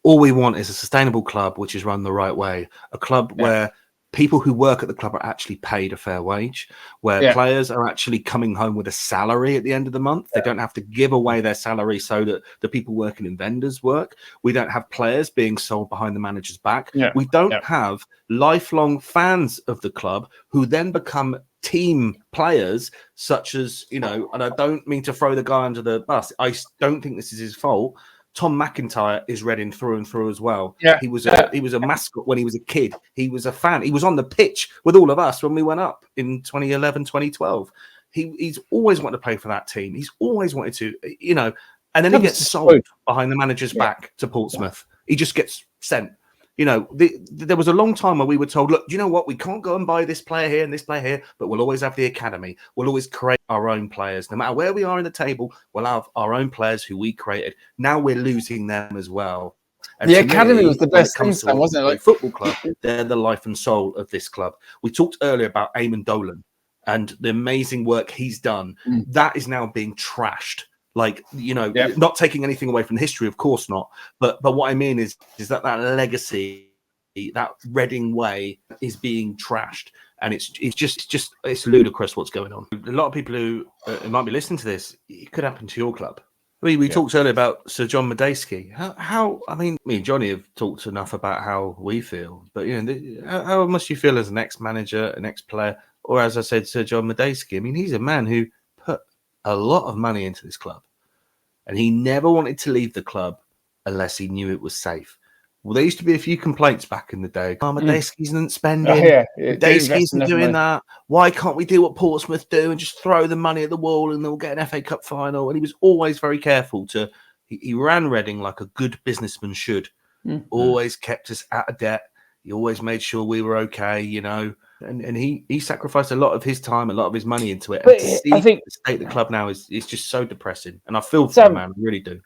All we want is a sustainable club which is run the right way. A club where people who work at the club are actually paid a fair wage, where players are actually coming home with a salary at the end of the month. They don't have to give away their salary so that the people working in vendors work. We don't have players being sold behind the manager's back. We don't have lifelong fans of the club who then become team players, such as, and I don't mean to throw the guy under the bus. I don't think this is his fault. Tom McIntyre is Reading through and through as well. He was a mascot when he was a kid. He was a fan. He was on the pitch with all of us when we went up in 2011, 2012. He's always wanted to play for that team. He's always wanted to, and then he gets sold behind the manager's back to Portsmouth. He just gets sent. There was a long time where we were told, look, do you know what? We can't go and buy this player here and this player here, but we'll always have the academy. We'll always create our own players. No matter where we are in the table, we'll have our own players who we created. Now we're losing them as well. And the academy was the best thing, wasn't it? Like football club, they're the life and soul of this club. We talked earlier about Eamonn Dolan and the amazing work he's done. That is now being trashed. Not taking anything away from the history, of course not. But what I mean is that legacy, that Reading way, is being trashed, and it's ludicrous what's going on. A lot of people who might be listening to this, it could happen to your club. We talked earlier about Sir John Medeski. How me and Johnny have talked enough about how we feel, but how must you feel as an ex-manager, an ex-player, or as I said, Sir John Medeski? I mean, he's a man who put a lot of money into this club, and he never wanted to leave the club unless he knew it was safe. Well, there used to be a few complaints back in the day. Medeski isn't spending. Medeski isn't doing that. Why can't we do what Portsmouth do and just throw the money at the wall and they'll get an FA Cup final? And he was always very careful he ran Reading like a good businessman should. Always kept us out of debt. He always made sure we were okay, And he sacrificed a lot of his time, a lot of his money into it. And to see the state of the club now is just so depressing. And I feel for him, man. I really do.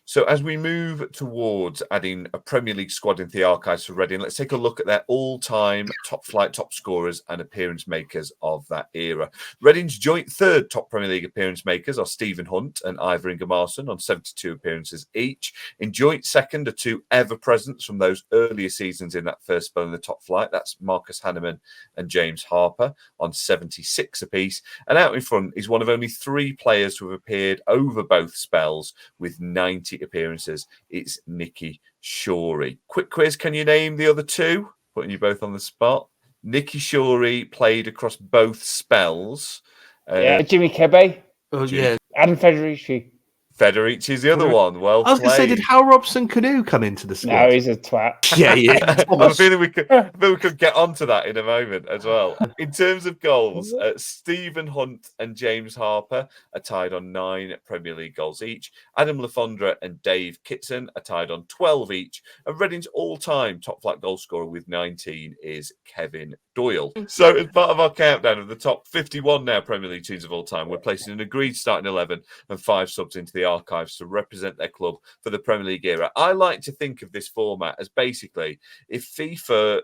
So as we move towards adding a Premier League squad into the archives for Reading, let's take a look at their all-time top-flight top scorers and appearance makers of that era. Reading's joint third top Premier League appearance makers are Stephen Hunt and Ivor Ingemarson on 72 appearances each. In joint second are two ever-presents from those earlier seasons in that first spell in the top flight. That's Marcus Hanneman and James Harper on 76 apiece. And out in front is one of only three players who have appeared over both spells with 90 appearances. It's Nicky Shorey. Quick quiz, can you name the other two? Putting you both on the spot. Nicky Shorey played across both spells. Jimmy Kebe. Oh, yeah. Adam Federici. Federici's the other one. Well, I was going to say, did Hal Robson Canoe come into the squad? No, he's a twat. Yeah. I'm feeling we could get onto that in a moment as well. In terms of goals, Stephen Hunt and James Harper are tied on 9 Premier League goals each. Adam Lafondra and Dave Kitson are tied on 12 each. And Reading's all-time top-flight goal scorer with 19 is Kevin Doyle. So as part of our countdown of the top 51 now Premier League teams of all time, we're placing an agreed starting 11 and 5 subs into the archives to represent their club for the Premier League era. I like to think of this format as basically if FIFA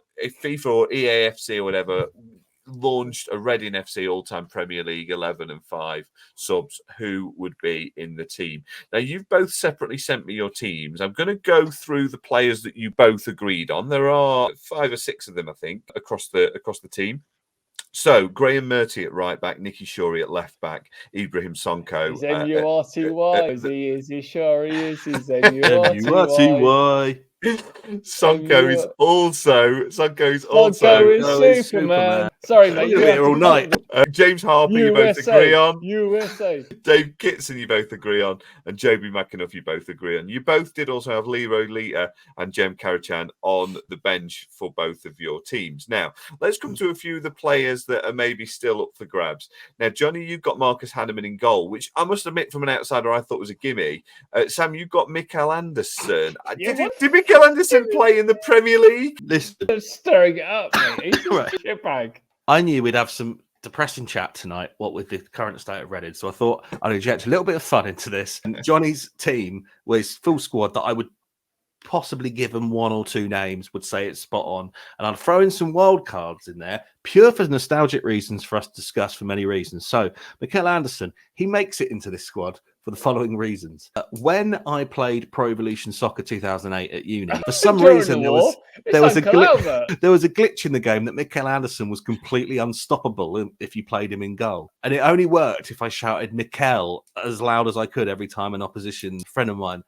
or EAFC or whatever launched a Reading FC all-time Premier League 11 and 5 subs, who would be in the team? Now, you've both separately sent me your teams. I'm going to go through the players that you both agreed on. There are 5 or 6 of them, I think, across the team. So, Graham Murty at right back, Nicky Shorey at left back, Ibrahim Sonko. He's M-U-R-T-Y. Is he sure he is? He's M-U-R-T-Y. M-U-R-T-Y. Sonko is also Superman. Sorry, mate. You're here all night. James Harper, you both agree on. USA. Dave Kitson, you both agree on. And Joby McAnuff, you both agree on. You both did also have Leroy Lita and Jem Karachan on the bench for both of your teams. Now, let's come to a few of the players that are maybe still up for grabs. Now, Johnny, you've got Marcus Hanneman in goal, which I must admit from an outsider I thought was a gimme. Sam, you've got Mikael Anderson. Did Mikael Anderson play in the Premier League? Listen, stirring it up, mate. He's Right. a shitbag. I knew we'd have some depressing chat tonight, what with the current state of Reading. So I thought I'd inject a little bit of fun into this. And Johnny's team was full squad that I would possibly give them 1 or 2 names, would say it's spot on. And I'd throw in some wild cards in there, pure for nostalgic reasons for us to discuss for many reasons. So Mikael Anderson, he makes it into this squad for the following reasons. When I played Pro Evolution Soccer 2008 at uni, for some reason there was a glitch in the game that Mikael Anderson was completely unstoppable if you played him in goal. And it only worked if I shouted Mikael as loud as I could every time an opposition friend of mine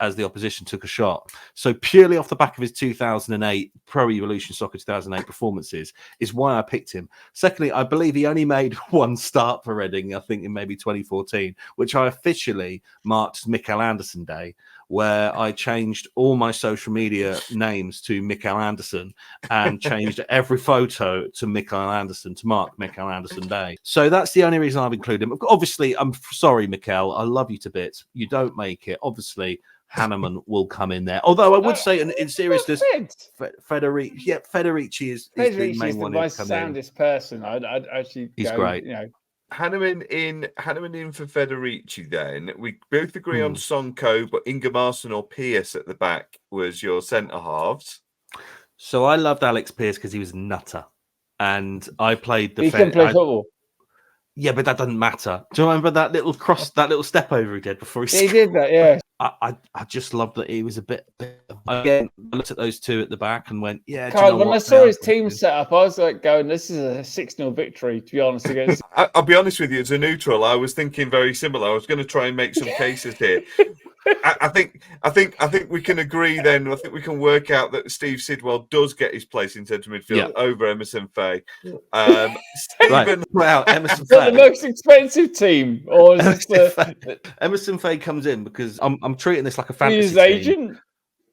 as the opposition took a shot. So purely off the back of his 2008 Pro Evolution Soccer 2008 performances is why I picked him. Secondly, I believe he only made 1 start for Reading, I think in maybe 2014, which I officially marked as Mikael Anderson Day, where I changed all my social media names to Mikael Anderson and changed every photo to Mikael Anderson to mark Mikael Anderson Day. So that's the only reason I've included him. Obviously, I'm sorry, Mikael. I love you to bits. You don't make it. Obviously, Hanneman will come in there. Although I would say, in seriousness, Federici is the main one. He's the most soundest person. I'd actually. He's great. You know, Hanneman in for Federici. Then we both agree on Sonko, but Ingemarson or Pierce at the back was your centre halves. So I loved Alex Pierce because he was a nutter, and I played the. He can play football. Yeah, but that doesn't matter. Do you remember that little step over he did before he did that? Yeah. I just loved that he was a bit. Again, I looked at those 2 at the back and went, yeah. Carl, when I saw his team set up, I was like going, this is a 6-0 victory, to be honest. Against. I'll be honest with you, as a neutral, I was thinking very similar. I was going to try and make some cases here. I think we can agree then. I think we can work out that Steve Sidwell does get his place in centre midfield over Emerson Faye. Stephen, wow, Emerson Faye, the most expensive team, or is Emerson Faye comes in because I'm treating this like a fantasy his team. agent.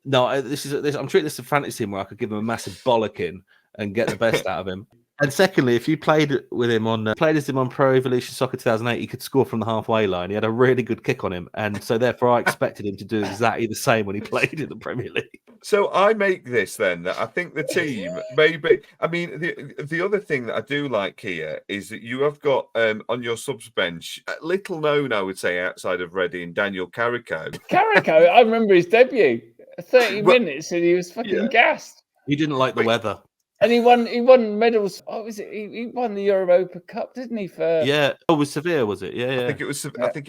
No, I'm treating this as a fantasy team where I could give him a massive bollocking and get the best out of him. And secondly, if you played with him on Pro Evolution Soccer 2008, he could score from the halfway line. He had a really good kick on him, and so therefore I expected him to do exactly the same when he played in the Premier League. So I make this then that I think the team maybe. I mean, the other thing that I do like here is that you have got on your subs bench, little known, I would say, outside of Reading, Daniel Carrico. Carrico, I remember his debut, 30 minutes, and he was fucking gassed. He didn't like the weather. And he won medals. Oh, was it? He won the Europa Cup, didn't he? Oh, was Sevilla, was it? Yeah. I think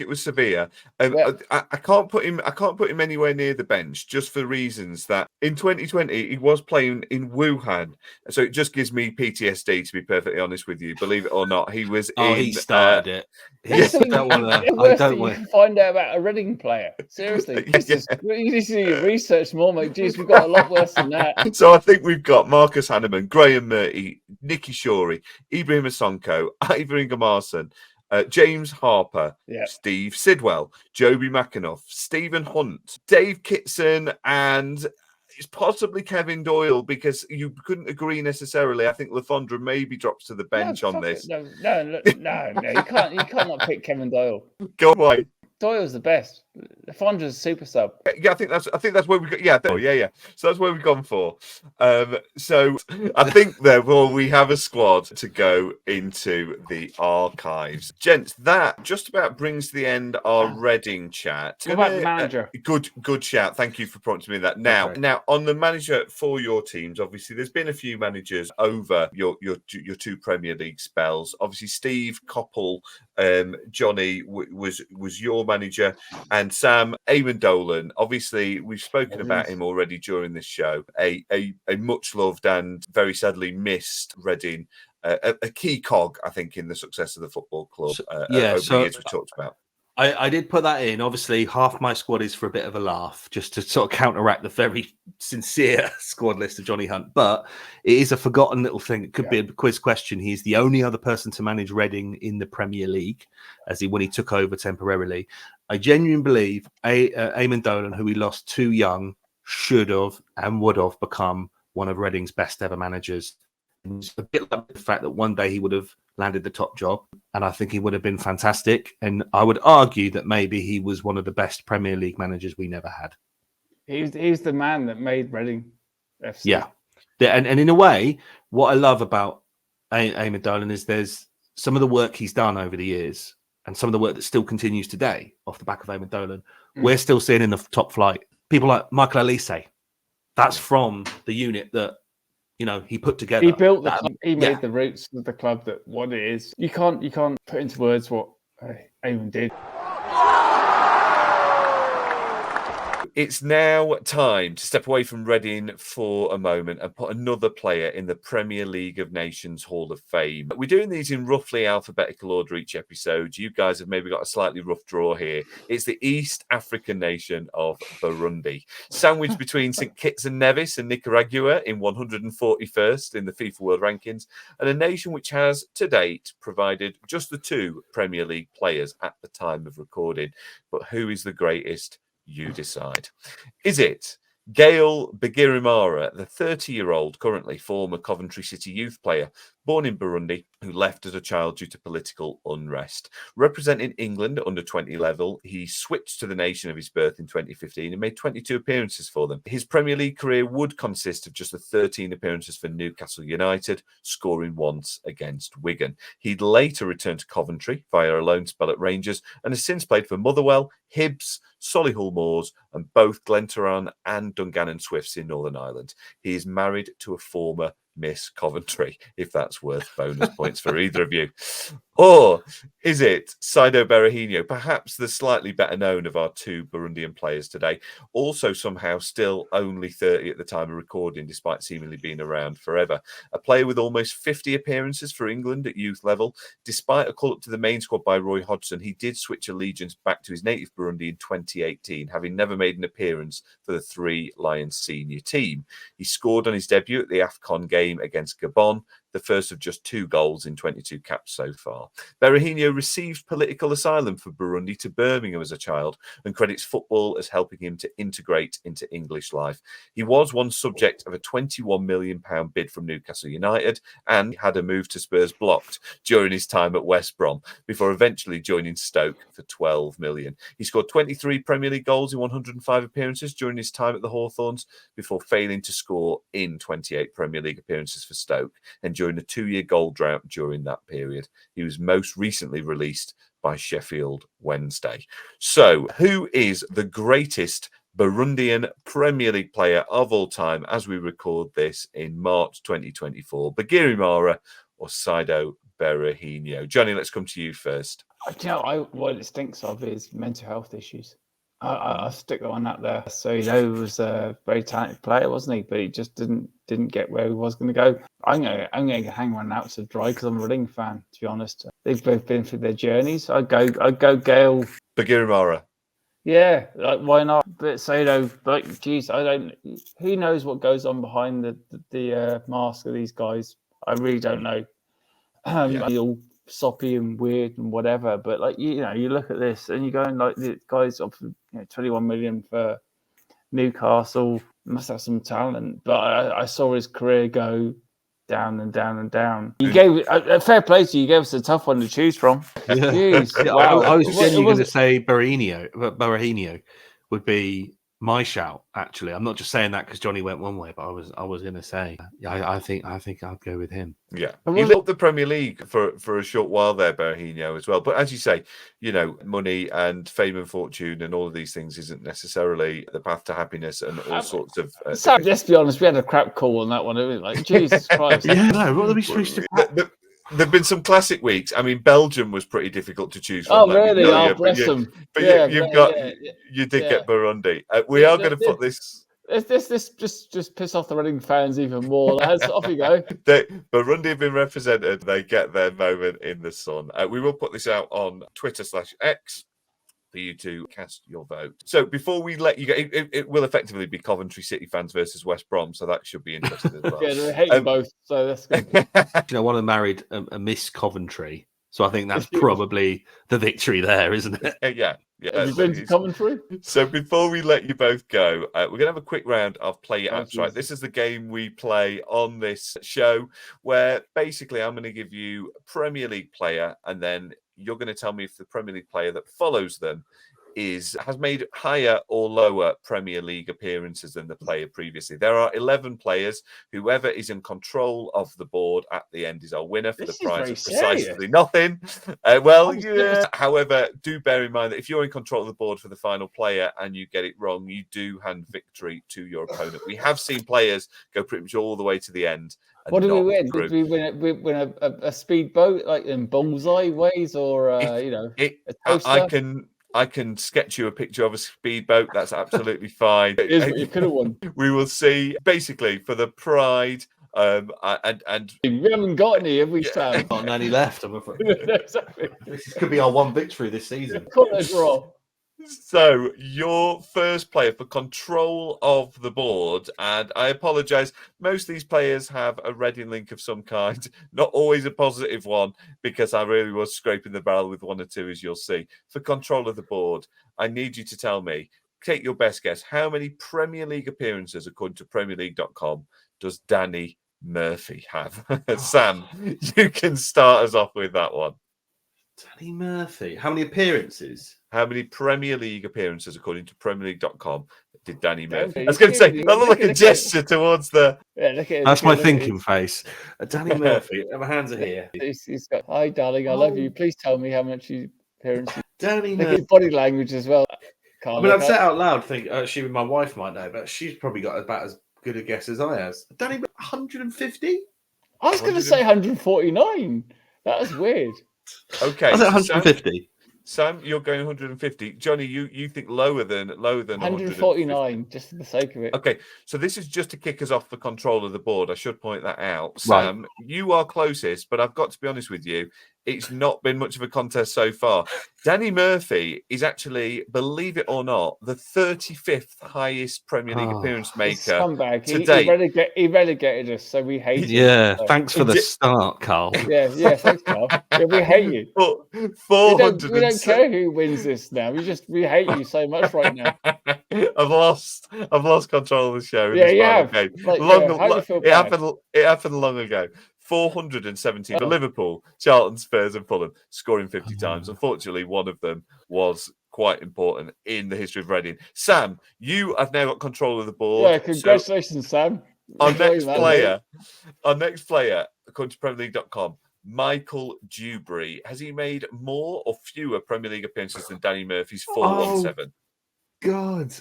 it was Sevilla. I can't put him anywhere near the bench just for reasons that in 2020 he was playing in Wuhan, so it just gives me PTSD, to be perfectly honest with you. Believe it or not, he was. He started it. I don't want to find out about a Reading player. Seriously, you need to research more, mate. Jeez, we've got a lot worse than that. So I think we've got Marcus Hanneman, Graham Murty, Nicky Shorey, Ibrahim Sonko, Ivor Ingemarson, James Harper, Steve Sidwell, Joby McAnuff, Stephen Hunt, Dave Kitson, and it's possibly Kevin Doyle, because you couldn't agree necessarily. I think Lafondra maybe drops to the bench on this. No, you can't not pick Kevin Doyle. Go away. Doyle's the best. Fondra's a super sub. Yeah, I think that's where we go. Yeah, yeah. So that's where we've gone for. So I think therefore we have a squad to go into the archives, gents. That just about brings to the end our Reading chat. What about the manager? Good shout. Thank you for prompting me that. Now on the manager for your teams, obviously there's been a few managers over your two Premier League spells. Obviously Steve Coppell, Johnny was your manager, and Sam, Eamonn Dolan. Obviously, we've spoken about him already during this show. A much loved and very sadly missed Reading, a key cog, I think, in the success of the football club. Over the years we talked about. I did put that in. Obviously, half my squad is for a bit of a laugh, just to sort of counteract the very sincere squad list of Johnny Hunt. But it is a forgotten little thing. It could be a quiz question. He's the only other person to manage Reading in the Premier League, when he took over temporarily. I genuinely believe Eamonn Dolan, who we lost too young, should have and would have become one of Reading's best ever managers. It's a bit like the fact that one day he would have landed the top job, and I think he would have been fantastic. And I would argue that maybe he was one of the best Premier League managers we never had. He's the man that made Reading FC. Yeah. And in a way, what I love about Eamonn Dolan is there's some of the work he's done over the years and some of the work that still continues today off the back of Eamonn Dolan. We're still seeing in the top flight people like Michael Elise. That's from the unit that he put together. He built the club. He made the roots of the club that what it is. You can't put into words what Eamonn did. It's now time to step away from Reading for a moment and put another player in the Premier League of Nations Hall of Fame. We're doing these in roughly alphabetical order each episode. You guys have maybe got a slightly rough draw here. It's the East African nation of Burundi, sandwiched between St. Kitts and Nevis and Nicaragua in 141st in the FIFA World Rankings, and a nation which has, to date, provided just the two Premier League players at the time of recording. But who is the greatest? You decide. Is it Gail Bigirimara, the 30-year-old, currently former Coventry City youth player, born in Burundi, who left as a child due to political unrest? Representing England at under-20 level, he switched to the nation of his birth in 2015 and made 22 appearances for them. His Premier League career would consist of just the 13 appearances for Newcastle United, scoring once against Wigan. He'd later returned to Coventry via a loan spell at Rangers and has since played for Motherwell, Hibs, Solihull Moors, and both Glentoran and Dungannon Swifts in Northern Ireland. He is married to a former Miss Coventry, if that's worth bonus points for either of you. Or is it Saido Berahino, perhaps the slightly better known of our two Burundian players today, also somehow still only 30 at the time of recording, despite seemingly being around forever. A player with almost 50 appearances for England at youth level. Despite a call-up to the main squad by Roy Hodgson, he did switch allegiance back to his native Burundi in 2018, having never made an appearance for the Three Lions senior team. He scored on his debut at the AFCON game against Gabon, the first of just 2 goals in 22 caps so far. Berahino received political asylum for Burundi to Birmingham as a child and credits football as helping him to integrate into English life. He was once subject of a £21 million bid from Newcastle United and had a move to Spurs blocked during his time at West Brom, before eventually joining Stoke for £12 million. He scored 23 Premier League goals in 105 appearances during his time at the Hawthorns, before failing to score in 28 Premier League appearances for Stoke, and during a 2-year goal drought during that period. He was most recently released by Sheffield Wednesday. So, who is the greatest Burundian Premier League player of all time as we record this in March 2024? Bigirimara or Saido Berahino? Johnny, let's come to you first. What it stinks of is mental health issues. I'll stick that one up there. So he was a very talented player, wasn't he? But he just didn't get where he was going to go. I'm going to hang one out to dry because I'm a Reading fan. To be honest, they've both been through their journeys. I'd go Gail Bigirimara. Yeah, like why not? But geez, I don't. Who knows what goes on behind the mask of these guys? I really don't know. All soppy and weird and whatever, but you look at this and you go and the guys offered 21 million for Newcastle, must have some talent, but I saw his career go down and down and down. You gave a fair play to you. You gave us a tough one to choose from. Yeah. Jeez, Yeah, wow. I was It genuinely going to wasn't- say Berahino would be my shout. Actually, I'm not just saying that because Johnny went one way, but I was going to say, I think I'd go with him. Yeah, he loved the Premier League for a short while there, Berahino, as well. But as you say, money and fame and fortune and all of these things isn't necessarily the path to happiness and all sorts of. Sam, let's be honest, we had a crap call on that one. It was like, Jesus Christ. Yeah, no, what are we supposed to? There've been some classic weeks. I mean, Belgium was pretty difficult to choose from. Oh, really? Oh, bless them. But Yeah, you did get Burundi. We are going to put this. This just piss off the Reading fans even more. Off you go. Burundi have been represented. They get their moment in the sun. We will put this out on Twitter/X for you to cast your vote. So before we let you go, it will effectively be Coventry City fans versus West Brom, so that should be interesting as well. Yeah, they hate you both, so that's good. One of them married a Miss Coventry, so I think that's probably the victory there, isn't it? Yeah. Have you been to Coventry? So before we let you both go, we're going to have a quick round of Play Your Apps, right? Jesus. This is the game we play on this show where basically I'm going to give you a Premier League player and then you're going to tell me if the Premier League player that follows them has made higher or lower Premier League appearances than the player previously. There are 11 players. Whoever is in control of the board at the end is our winner for the prize of precisely nothing. However, do bear in mind that if you're in control of the board for the final player and you get it wrong, you do hand victory to your opponent. We have seen players go pretty much all the way to the end. What did we win? Did we win a speedboat like in bullseye ways or a toaster? I can sketch you a picture of a speedboat. That's absolutely fine. Here's what you could have won. We will see. Basically, for the pride, and we haven't got any, have we, Sam? Not any left, I'm afraid. Exactly. This could be our one victory this season. Call it a draw. So your first player for control of the board, and I apologise, most of these players have a Reading link of some kind, not always a positive one, because I really was scraping the barrel with one or two, as you'll see. For control of the board, I need you to tell me, take your best guess, how many Premier League appearances, according to PremierLeague.com, does Danny Murphy have? Sam, you can start us off with that one. Danny Murphy. How many appearances? How many Premier League appearances, according to PremierLeague.com, did Danny Murphy? I was going to say, that looked like a gesture towards the... Yeah, look at it. That's my thinking face. Danny Murphy. My hands are here. He's got, hi, darling, I love you. Please tell me how much appearances. Danny Look at Murphy. his body language as well. I mean, I'd say out loud, think my wife might know, but she's probably got about as good a guess as I has. Danny, 150? I was going to say 149. That was weird. Okay, I was 150. Sam, you're going 150. Johnny, you think lower than 149, just for the sake of it. Okay, so this is just to kick us off for control of the board. I should point that out. Sam, right. You are closest, but I've got to be honest with you. It's not been much of a contest so far. Danny Murphy is actually, believe it or not, the 35th highest Premier League appearance maker to date. He relegated us, so we hate him. Yeah, thanks for the start, Carl. Yeah, thanks, Carl. Yeah, we hate you. We don't care who wins this now. We hate you so much right now. I've lost control of the show. Yeah, you have. It happened long ago. 417 for Liverpool, Charlton, Spurs, and Fulham, scoring 50 times. Unfortunately, one of them was quite important in the history of Reading. Sam, you have now got control of the board. Yeah, congratulations, Sam. Our next player, according to PremierLeague.com, Michael Dewberry. Has he made more or fewer Premier League appearances than Danny Murphy's 417? God.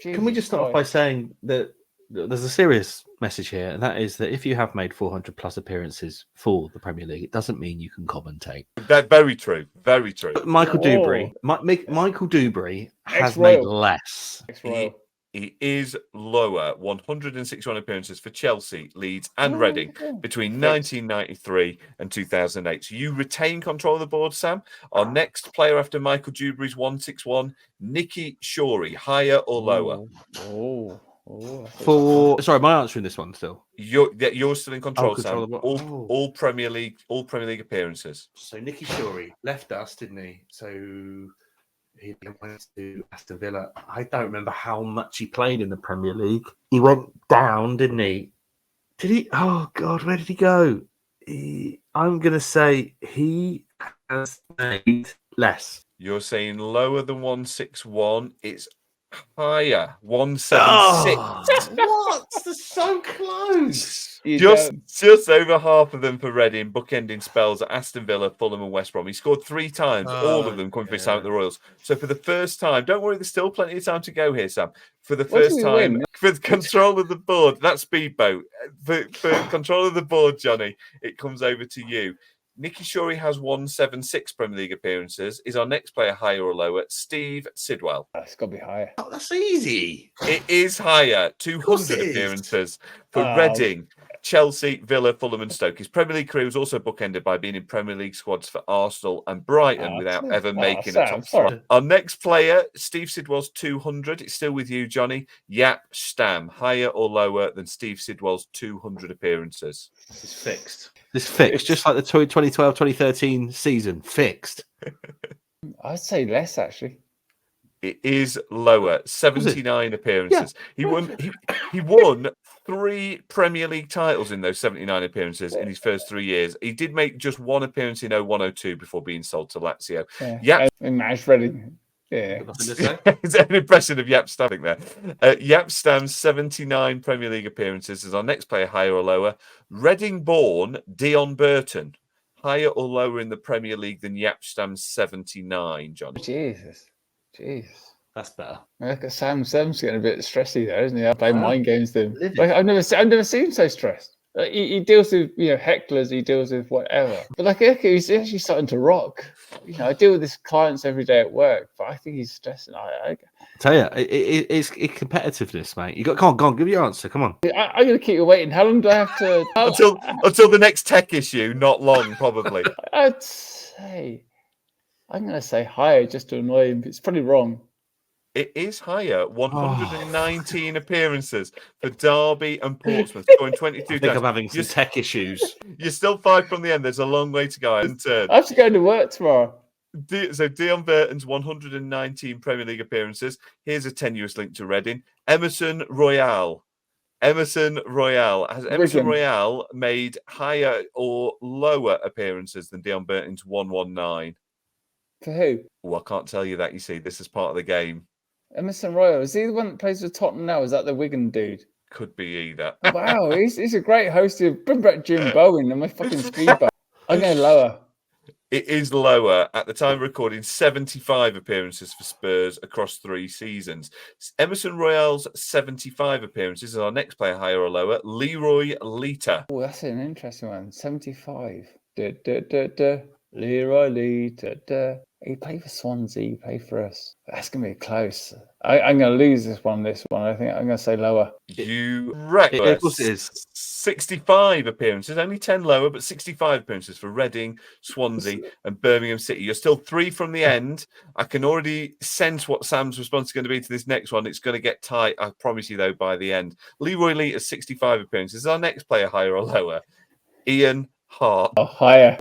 Can we just start off by saying that there's a serious message here, and that is that if you have made 400 plus appearances for the Premier League, it doesn't mean you can commentate. That's very true. Very true. Michael Dewberry has made less. He is lower, 161 appearances for Chelsea, Leeds, and Reading between 1993 and 2008. So you retain control of the board, Sam. Our next player after Michael Dewberry's 161, Nicky Shorey, higher or lower? Sorry, am I answering this one still? You're still in control, Sam. All Premier League appearances. So Nicky Shorey left us, didn't he? So he went to Aston Villa. I don't remember how much he played in the Premier League. He went down, didn't he? Did he? Oh God, where did he go? I'm gonna say he has made less. You're saying lower than 161. It's higher, 176. Oh, what? That's so close. You Just, don't- just over half of them for Reading, bookending spells at Aston Villa, Fulham, and West Brom. He scored 3 times, all of them coming for his time at the Royals. So for the first time, don't worry, there's still plenty of time to go here, Sam. For the What did first we time, win? for the control of the board, that speedboat. For control of the board, Johnny, it comes over to you. Nicky Shorey has 176 Premier League appearances. Is our next player higher or lower? Steve Sidwell. That's got to be higher. Oh, that's easy. It is higher. course 200 it is. appearances for Oh. Reading, Chelsea, Villa, Fulham, and Stoke. His Premier League career was also bookended by being in Premier League squads for Arsenal and Brighton without ever making a Sam, top sorry. flight. Our next player, Steve Sidwell's 200. It's still with you, Johnny. Yap Stam, higher or lower than Steve Sidwell's 200 appearances? This is fixed. This fixed, just like the 2012-2013 season. Fixed. I'd say less, actually. It is lower, 79 appearances. He won 3 Premier League titles in those 79 appearances in his first 3 years. He did make just 1 appearance in 01-02 before being sold to Lazio. Yeah. And managed Reading. Yeah. Is that an impression of Yap Stam there? Yap Stam's 79 Premier League appearances. Is our next player higher or lower? Reading-born Dion Burton, higher or lower in the Premier League than Yap Stam's 79, Johnny? Jesus. Jeez. That's better. Look at Sam. Sam's getting a bit stressy there, isn't he? I play mind games with him. Living. Like I've never seen him so stressed. Like, he deals with hecklers. He deals with whatever. But like he's actually starting to rock. I deal with his clients every day at work, but I think he's stressing. I tell you, it's competitiveness, mate. You got come on, give your answer. Come on. I'm gonna keep you waiting. How long do I have to? Until the next tech issue, not long, probably. I'd say I'm gonna say higher just to annoy him. It's probably wrong. It is higher, 119 appearances for Derby and Portsmouth, scoring 22 I think times. I'm having some tech issues. You're still 5 from the end. There's a long way to go. I have to go to work tomorrow. So Dion Burton's 119 Premier League appearances. Here's a tenuous link to Reading. Emerson Royale. Has Emerson Royale made higher or lower appearances than Dion Burton's 119? For who? Well, I can't tell you that, you see. This is part of the game. Emerson Royal. Is he the one that plays with Tottenham now? Is that the Wigan dude? Could be either. Wow, he's a great host. Bring back Jim Bowen and my fucking speedboat. I'm going lower. It is lower. At the time of recording, 75 appearances for Spurs across 3 seasons. Emerson Royale's 75 appearances. Is our next player higher or lower? Leroy Lita. Oh, that's an interesting one. 75. Leroy Lita. He played for Swansea. He played for us. That's going to be close. I'm going to lose this one. I think I'm going to say lower. You reckon? Of course it is. 65 appearances, only 10 lower, but 65 appearances for Reading, Swansea, and Birmingham City. You're still 3 from the end. I can already sense what Sam's response is going to be to this next one. It's going to get tight, I promise you, though, by the end. Leroy Lita's 65 appearances. Is our next player higher or lower? Ian Hart. Oh, higher.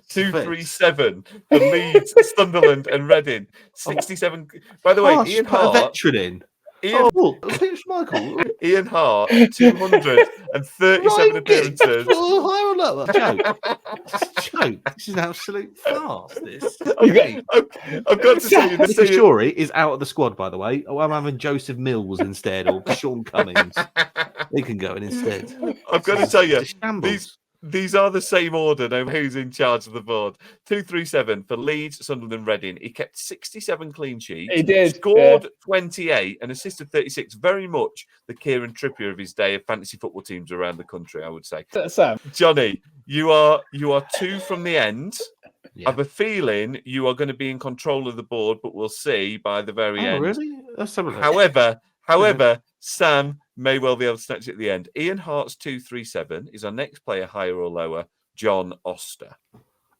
237 for Leeds, Sunderland, and Reading. 67. By the way, Ian put a Hart. veteran in. Who's Michael? Ian Hart, 237 appearances. Higher or lower? Joke. This is an absolute farce. This. I've got to tell you, Nicky Shorey is out of the squad, by the way. Oh, I'm having Joseph Mills instead, or Sean Cummings. He can go in instead. I've got to tell you, Shambles. these are the same order, no matter who's in charge of the board. 237 for Leeds, Sunderland, and Reading. He kept 67 clean sheets. He did. Scored 28 and assisted 36. Very much the Kieran Trippier of his day of fantasy football teams around the country, I would say. Sam. Johnny, you are 2 from the end. Yeah. I have a feeling you are going to be in control of the board, but we'll see by the very end. Really? That's something. However, Sam may well be able to snatch it at the end. Ian Hart's 237 is our next player higher or lower? John Oster.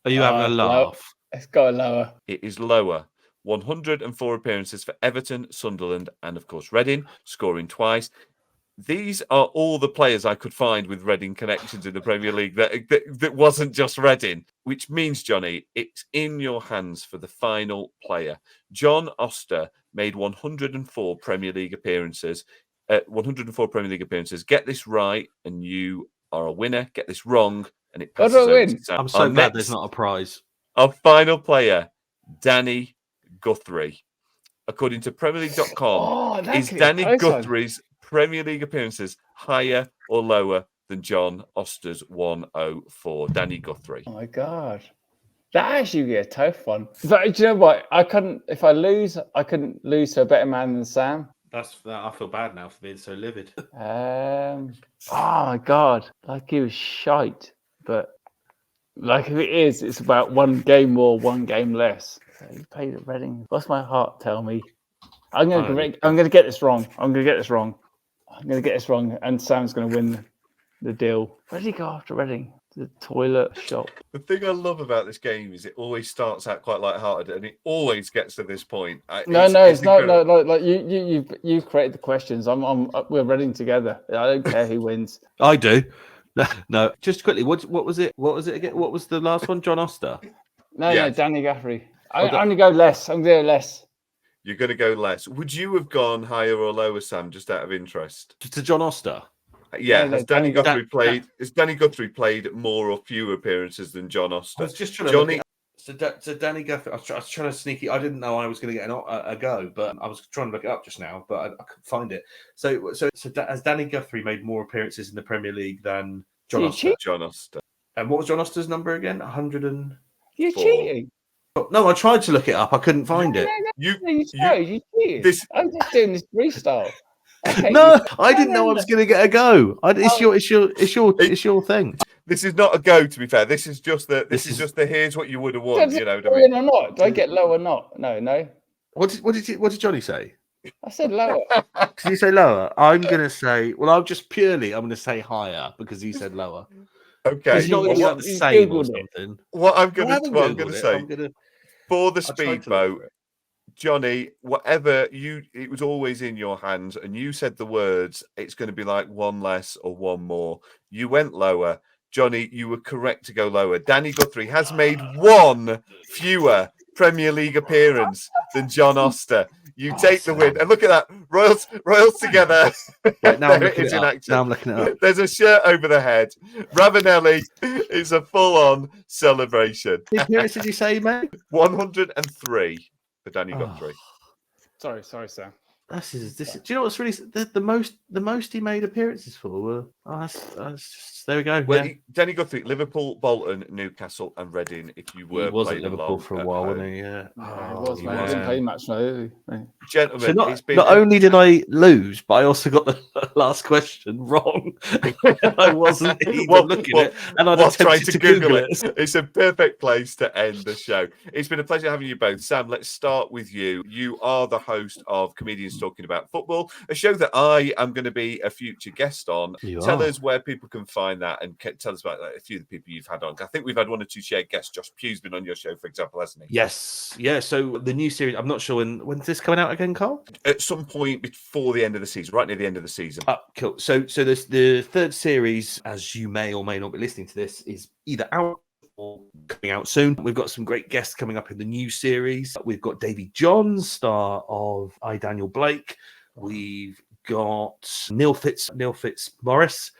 Are you having a laugh? Let's go lower. It is lower. 104 appearances for Everton, Sunderland, and of course Reading, scoring twice. These are all the players I could find with Reading connections in the Premier League that wasn't just Reading, which means, Johnny, it's in your hands for the final player. John Oster made 104 Premier League appearances. 104 Premier League appearances. Get this right, and you are a winner. Get this wrong, and it What passes do I over win? to Sam. I'm so glad there's not a prize. Our final player, Danny Guthrie. According to PremierLeague.com, Oh, that is could be a Danny close one. Guthrie's Premier League appearances higher or lower than John Oster's 104? Danny Guthrie. Oh my god, that actually be a tough one. But do you know what? I couldn't. If I lose, I couldn't lose to a better man than Sam. I feel bad now for being so livid. Oh my god, like he was shite. But like if it is, it's about one game more, one game less. So he played at Reading. What's my heart tell me? I'm gonna get this wrong. I'm gonna get this wrong, and Sam's gonna win the deal. Where did he go after Reading? The toilet shop. The thing I love about this game is it always starts out quite light-hearted, and it always gets to this point. It's not. Like you've created the questions. We're Reading together. I don't care who wins. I do. No, just quickly. What was it? What was it again? What was the last one? John Oster. No, Danny Guthrie. I'm going to go less. I'm going to go less. You're going to go less. Would you have gone higher or lower, Sam, just out of interest? To John Oster? Yeah, has Danny Guthrie played? Has Danny Guthrie played more or fewer appearances than John Oster? I was just trying to Johnny. So Danny Guthrie. I was trying to sneak it. I didn't know I was going to get a go, but I was trying to look it up just now, but I couldn't find it. So has Danny Guthrie made more appearances in the Premier League than John Oster? John Oster. And what was John Oster's number again? 100. You're cheating. No, I tried to look it up. I couldn't find it. You cheated. I'm just doing this restyle. Okay. No, I didn't know I was going to get a go. It's your thing. This is not a go. To be fair, this is just the here's what you would have won. You know what I mean? Or not? Do I get low or not? No. What did Johnny say? I said lower. Did you say lower? I'm going to say. Well, I'm going to say higher because he said lower. Okay. It's not going to be like the same or something. What I'm going to say for the speedboat. Johnny, whatever it was always in your hands, and you said the words, it's going to be like one less or one more. You went lower. Johnny, you were correct to go lower. Danny Guthrie has made one fewer Premier League appearance than John Oster. You take the win. And look at that. Royals together. Right, now, I'm looking it up. Now I'm looking it up. There's a shirt over the head. Ravanelli is a full-on celebration. What appearance did you say, mate? 103. For Danny Guthrie. Sorry, Sam. This is. Do you know what's really the most he made appearances for? Were, there we go. Well, Danny Guthrie, Liverpool, Bolton, Newcastle, and Reading. If you were, he was at Liverpool for a while, wasn't he? Yeah, he was. Man. He didn't play much, no. Gentlemen, so not only did I lose, but I also got the last question wrong. I wasn't even looking at it, and I was trying to Google it. It's a perfect place to end the show. It's been a pleasure having you both. Sam, let's start with you. You are the host of Comedians Talking About Football, a show that I am going to be a future guest on. Tell us where people can find that, and tell us about a few of the people you've had on. I think we've had one or two shared guests. Josh Pugh's been on your show, for example, hasn't he? Yes. Yeah. So the new series, I'm not sure when's this coming out again, Carl? At some point before the end of the season, right near the end of the season. Cool. So there's the third series, as you may or may not be listening to this, is either out or coming out soon. We've got some great guests coming up in the new series. We've got Davy Johns, star of I, Daniel Blake. We've got Neil Fitzmaurice,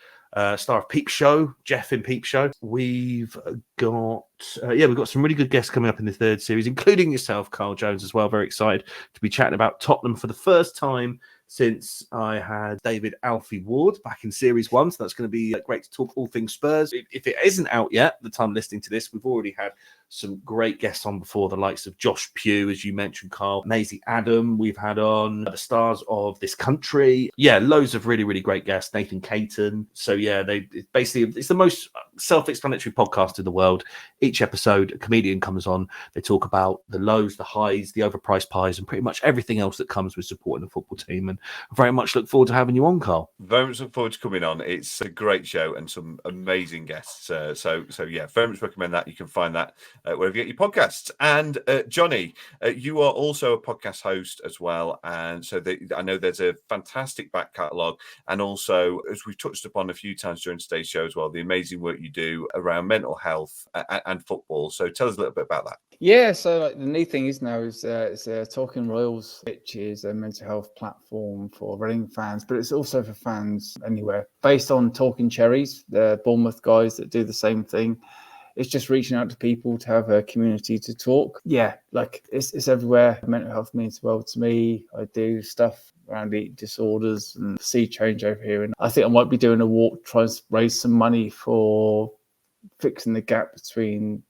star of Peep Show, Jeff in Peep Show. We've got some really good guests coming up in the third series, including yourself, Carl Jones, as well. Very excited to be chatting about Tottenham for the first time since I had David Alfie Ward back in Series 1. So that's going to be great to talk all things Spurs. If it isn't out yet, the time listening to this, we've already had some great guests on before, the likes of Josh Pugh, as you mentioned, Carl, Maisie Adam, we've had on the stars of This Country. Yeah, loads of really, really great guests. Nathan Caton. So yeah, it's the most self-explanatory podcast in the world. Each episode, a comedian comes on. They talk about the lows, the highs, the overpriced pies, and pretty much everything else that comes with supporting the football team. And I very much look forward to having you on, Carl. Very much look forward to coming on. It's a great show and some amazing guests. So yeah, very much recommend that. You can find that wherever you get your podcasts. And Johnny, you are also a podcast host as well. And so I know there's a fantastic back catalogue. And also, as we've touched upon a few times during today's show as well, the amazing work you do around mental health and football. So tell us a little bit about that. Yeah, so like the new thing is now is it's Talking Royals, which is a mental health platform for Reading fans, but it's also for fans anywhere. Based on Talking Cherries, the Bournemouth guys that do the same thing. It's just reaching out to people to have a community to talk. Yeah, like it's everywhere. Mental health means the world to me. I do stuff around eating disorders and see change over here. And I think I might be doing a walk, trying to raise some money for fixing the gap between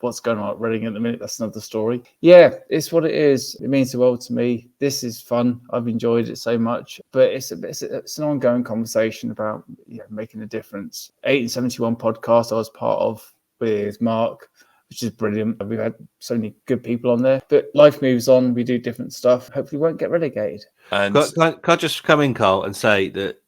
what's going on at Reading at the minute. That's another story. Yeah, it's what it is. It means the world to me. This is fun. I've enjoyed it so much, but it's an ongoing conversation about making a difference. 1871 podcast I was part of with Mark, which is brilliant. We've had so many good people on there, but life moves on. We do different stuff. Hopefully we won't get relegated. And Can I just come in, Carl, and say that,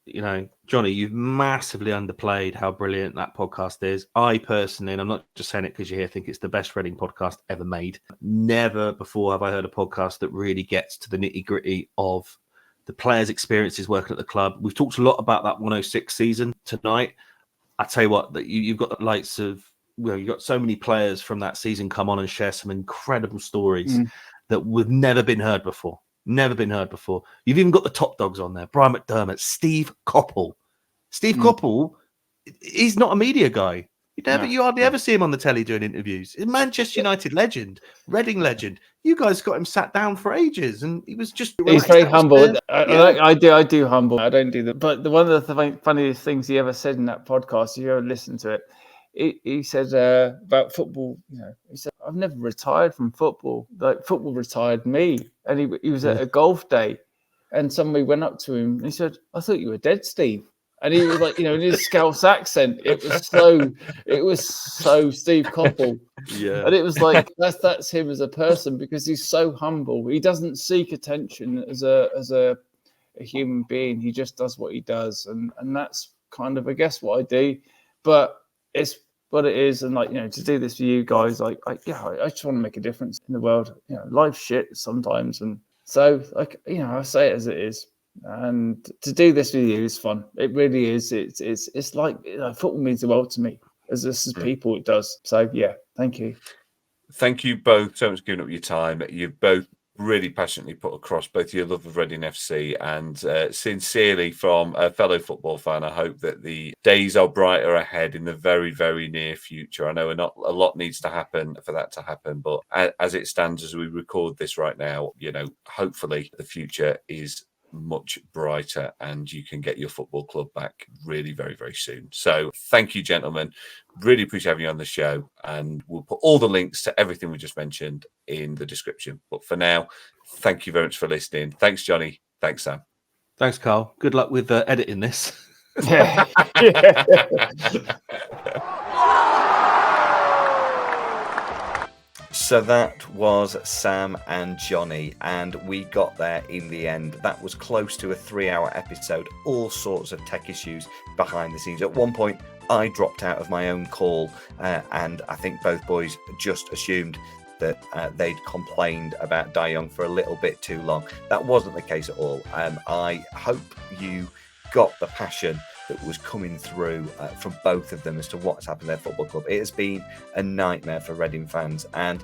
Johnny, you've massively underplayed how brilliant that podcast is. I personally, and I'm not just saying it because you're here, think it's the best Reading podcast ever made. Never before have I heard a podcast that really gets to the nitty-gritty of the players' experiences working at the club. We've talked a lot about that 106 season tonight. I tell you what, that you've got the likes of, you've got so many players from that season come on and share some incredible stories that we've never been heard before. Never been heard before. You've even got the top dogs on there. Brian McDermott, Steve Coppell. Steve Coppell, he's not a media guy. You hardly ever see him on the telly doing interviews. He's a Manchester United legend, Reading legend. You guys got him sat down for ages, and he was just. He's very humble. I do humble. I don't do that. But one of the funniest things he ever said in that podcast, if you ever listen to it, he said about football. He said, "I've never retired from football. Like football retired me." And he was at a golf day, and somebody went up to him and he said, "I thought you were dead, Steve." And he was like, in his Scouse accent, it was so Steve Coppell. Yeah. And it was like that's him as a person, because he's so humble. He doesn't seek attention as a human being. He just does what he does, and that's kind of, I guess, what I do. But it's what it is, and to do this for you guys, I just want to make a difference in the world. Life's shit sometimes, and so I say it as it is. And to do this with you is fun. It really is. It's like football means the world to me. As people, it does. So yeah, thank you. Thank you both so much for giving up your time. You've both really passionately put across both your love of Reading FC and sincerely from a fellow football fan, I hope that the days are brighter ahead in the very, very near future. I know a lot needs to happen for that to happen, but as it stands, as we record this right now, hopefully the future is much brighter and you can get your football club back really very, very soon. So thank you, gentlemen. Really appreciate having you on the show, and we'll put all the links to everything we just mentioned in the description. But for now, thank you very much for listening. Thanks, Johnny. Thanks, Sam. Thanks, Carl. Good luck with editing this. Yeah. So that was Sam and Johnny, and we got there in the end. That was close to a 3-hour episode, all sorts of tech issues behind the scenes. At one point, I dropped out of my own call, and I think both boys just assumed that they'd complained about Dai Yongge for a little bit too long. That wasn't the case at all. I hope you got the passion that was coming through from both of them as to what's happened to their football club. It has been a nightmare for Reading fans, and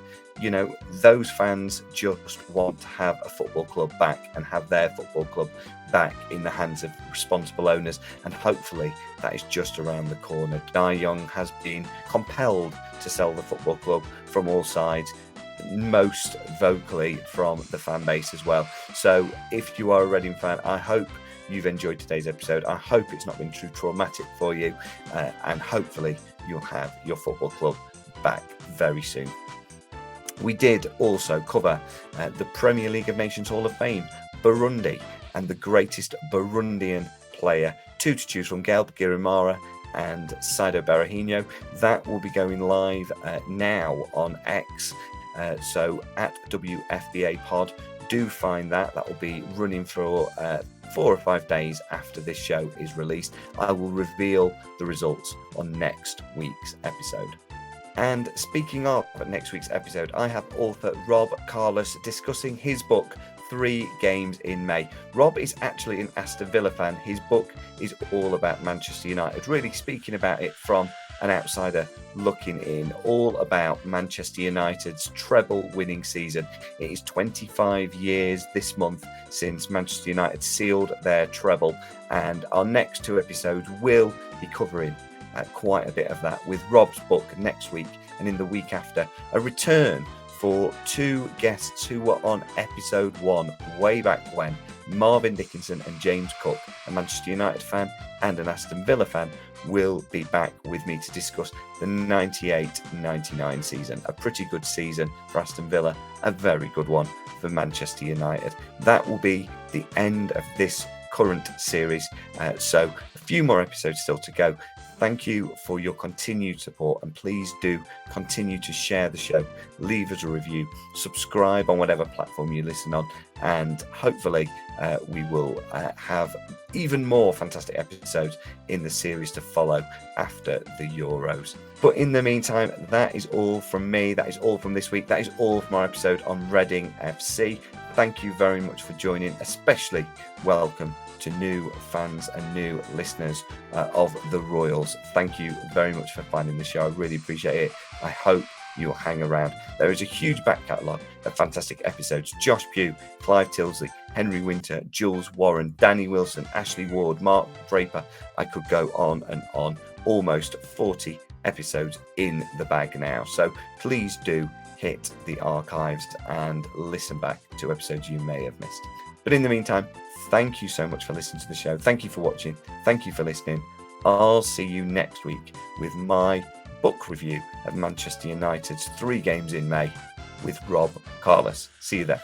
those fans just want to have a football club back and have their football club back in the hands of responsible owners, and hopefully that is just around the corner. Dai Yongge has been compelled to sell the football club from all sides, most vocally from the fan base as well. So if you are a Reading fan, I hope you've enjoyed today's episode. I hope it's not been too traumatic for you, and hopefully you'll have your football club back very soon. We did also cover the Premier League of Nations Hall of Fame, Burundi, and the greatest Burundian player, two to choose from, Gael Girimara and Saido Berahino. That will be going live now on X, so at WFBA Pod. Do find that will be running for 4 or 5 days after this show is released. I will reveal the results on next week's episode. And speaking of next week's episode, I have author Rob Carlos discussing his book, 3 Games in May. Rob is actually an Aston Villa fan. His book is all about Manchester United, really speaking about it from an outsider looking in, all about Manchester United's treble-winning season. It is 25 years this month since Manchester United sealed their treble, and our next 2 episodes will be covering quite a bit of that, with Rob's book next week, and in the week after, a return for 2 guests who were on episode 1 way back when. Marvin Dickinson and James Cook, a Manchester United fan and an Aston Villa fan, will be back with me to discuss the 98-99 season. A pretty good season for Aston Villa, a very good one for Manchester United. That will be the end of this current series, so a few more episodes still to go. Thank you for your continued support, and please do continue to share the show, leave us a review, subscribe on whatever platform you listen on, and hopefully we will have even more fantastic episodes in the series to follow after the Euros. But in the meantime, that is all from me. That is all from this week. That is all from our episode on Reading FC. Thank you very much for joining, especially welcome to new fans and new listeners of the Royals. Thank you very much for finding the show. I really appreciate it. I hope you'll hang around. There is a huge back catalogue of fantastic episodes. Josh Pugh, Clive Tilsley, Henry Winter, Jules Warren, Danny Wilson, Ashley Ward, Mark Draper. I could go on and on. Almost 40 episodes in the bag now. So please do hit the archives and listen back to episodes you may have missed. But in the meantime, thank you so much for listening to the show. Thank you for watching. Thank you for listening. I'll see you next week with my book review of Manchester United's 3 games in May with Rob Carlos. See you there.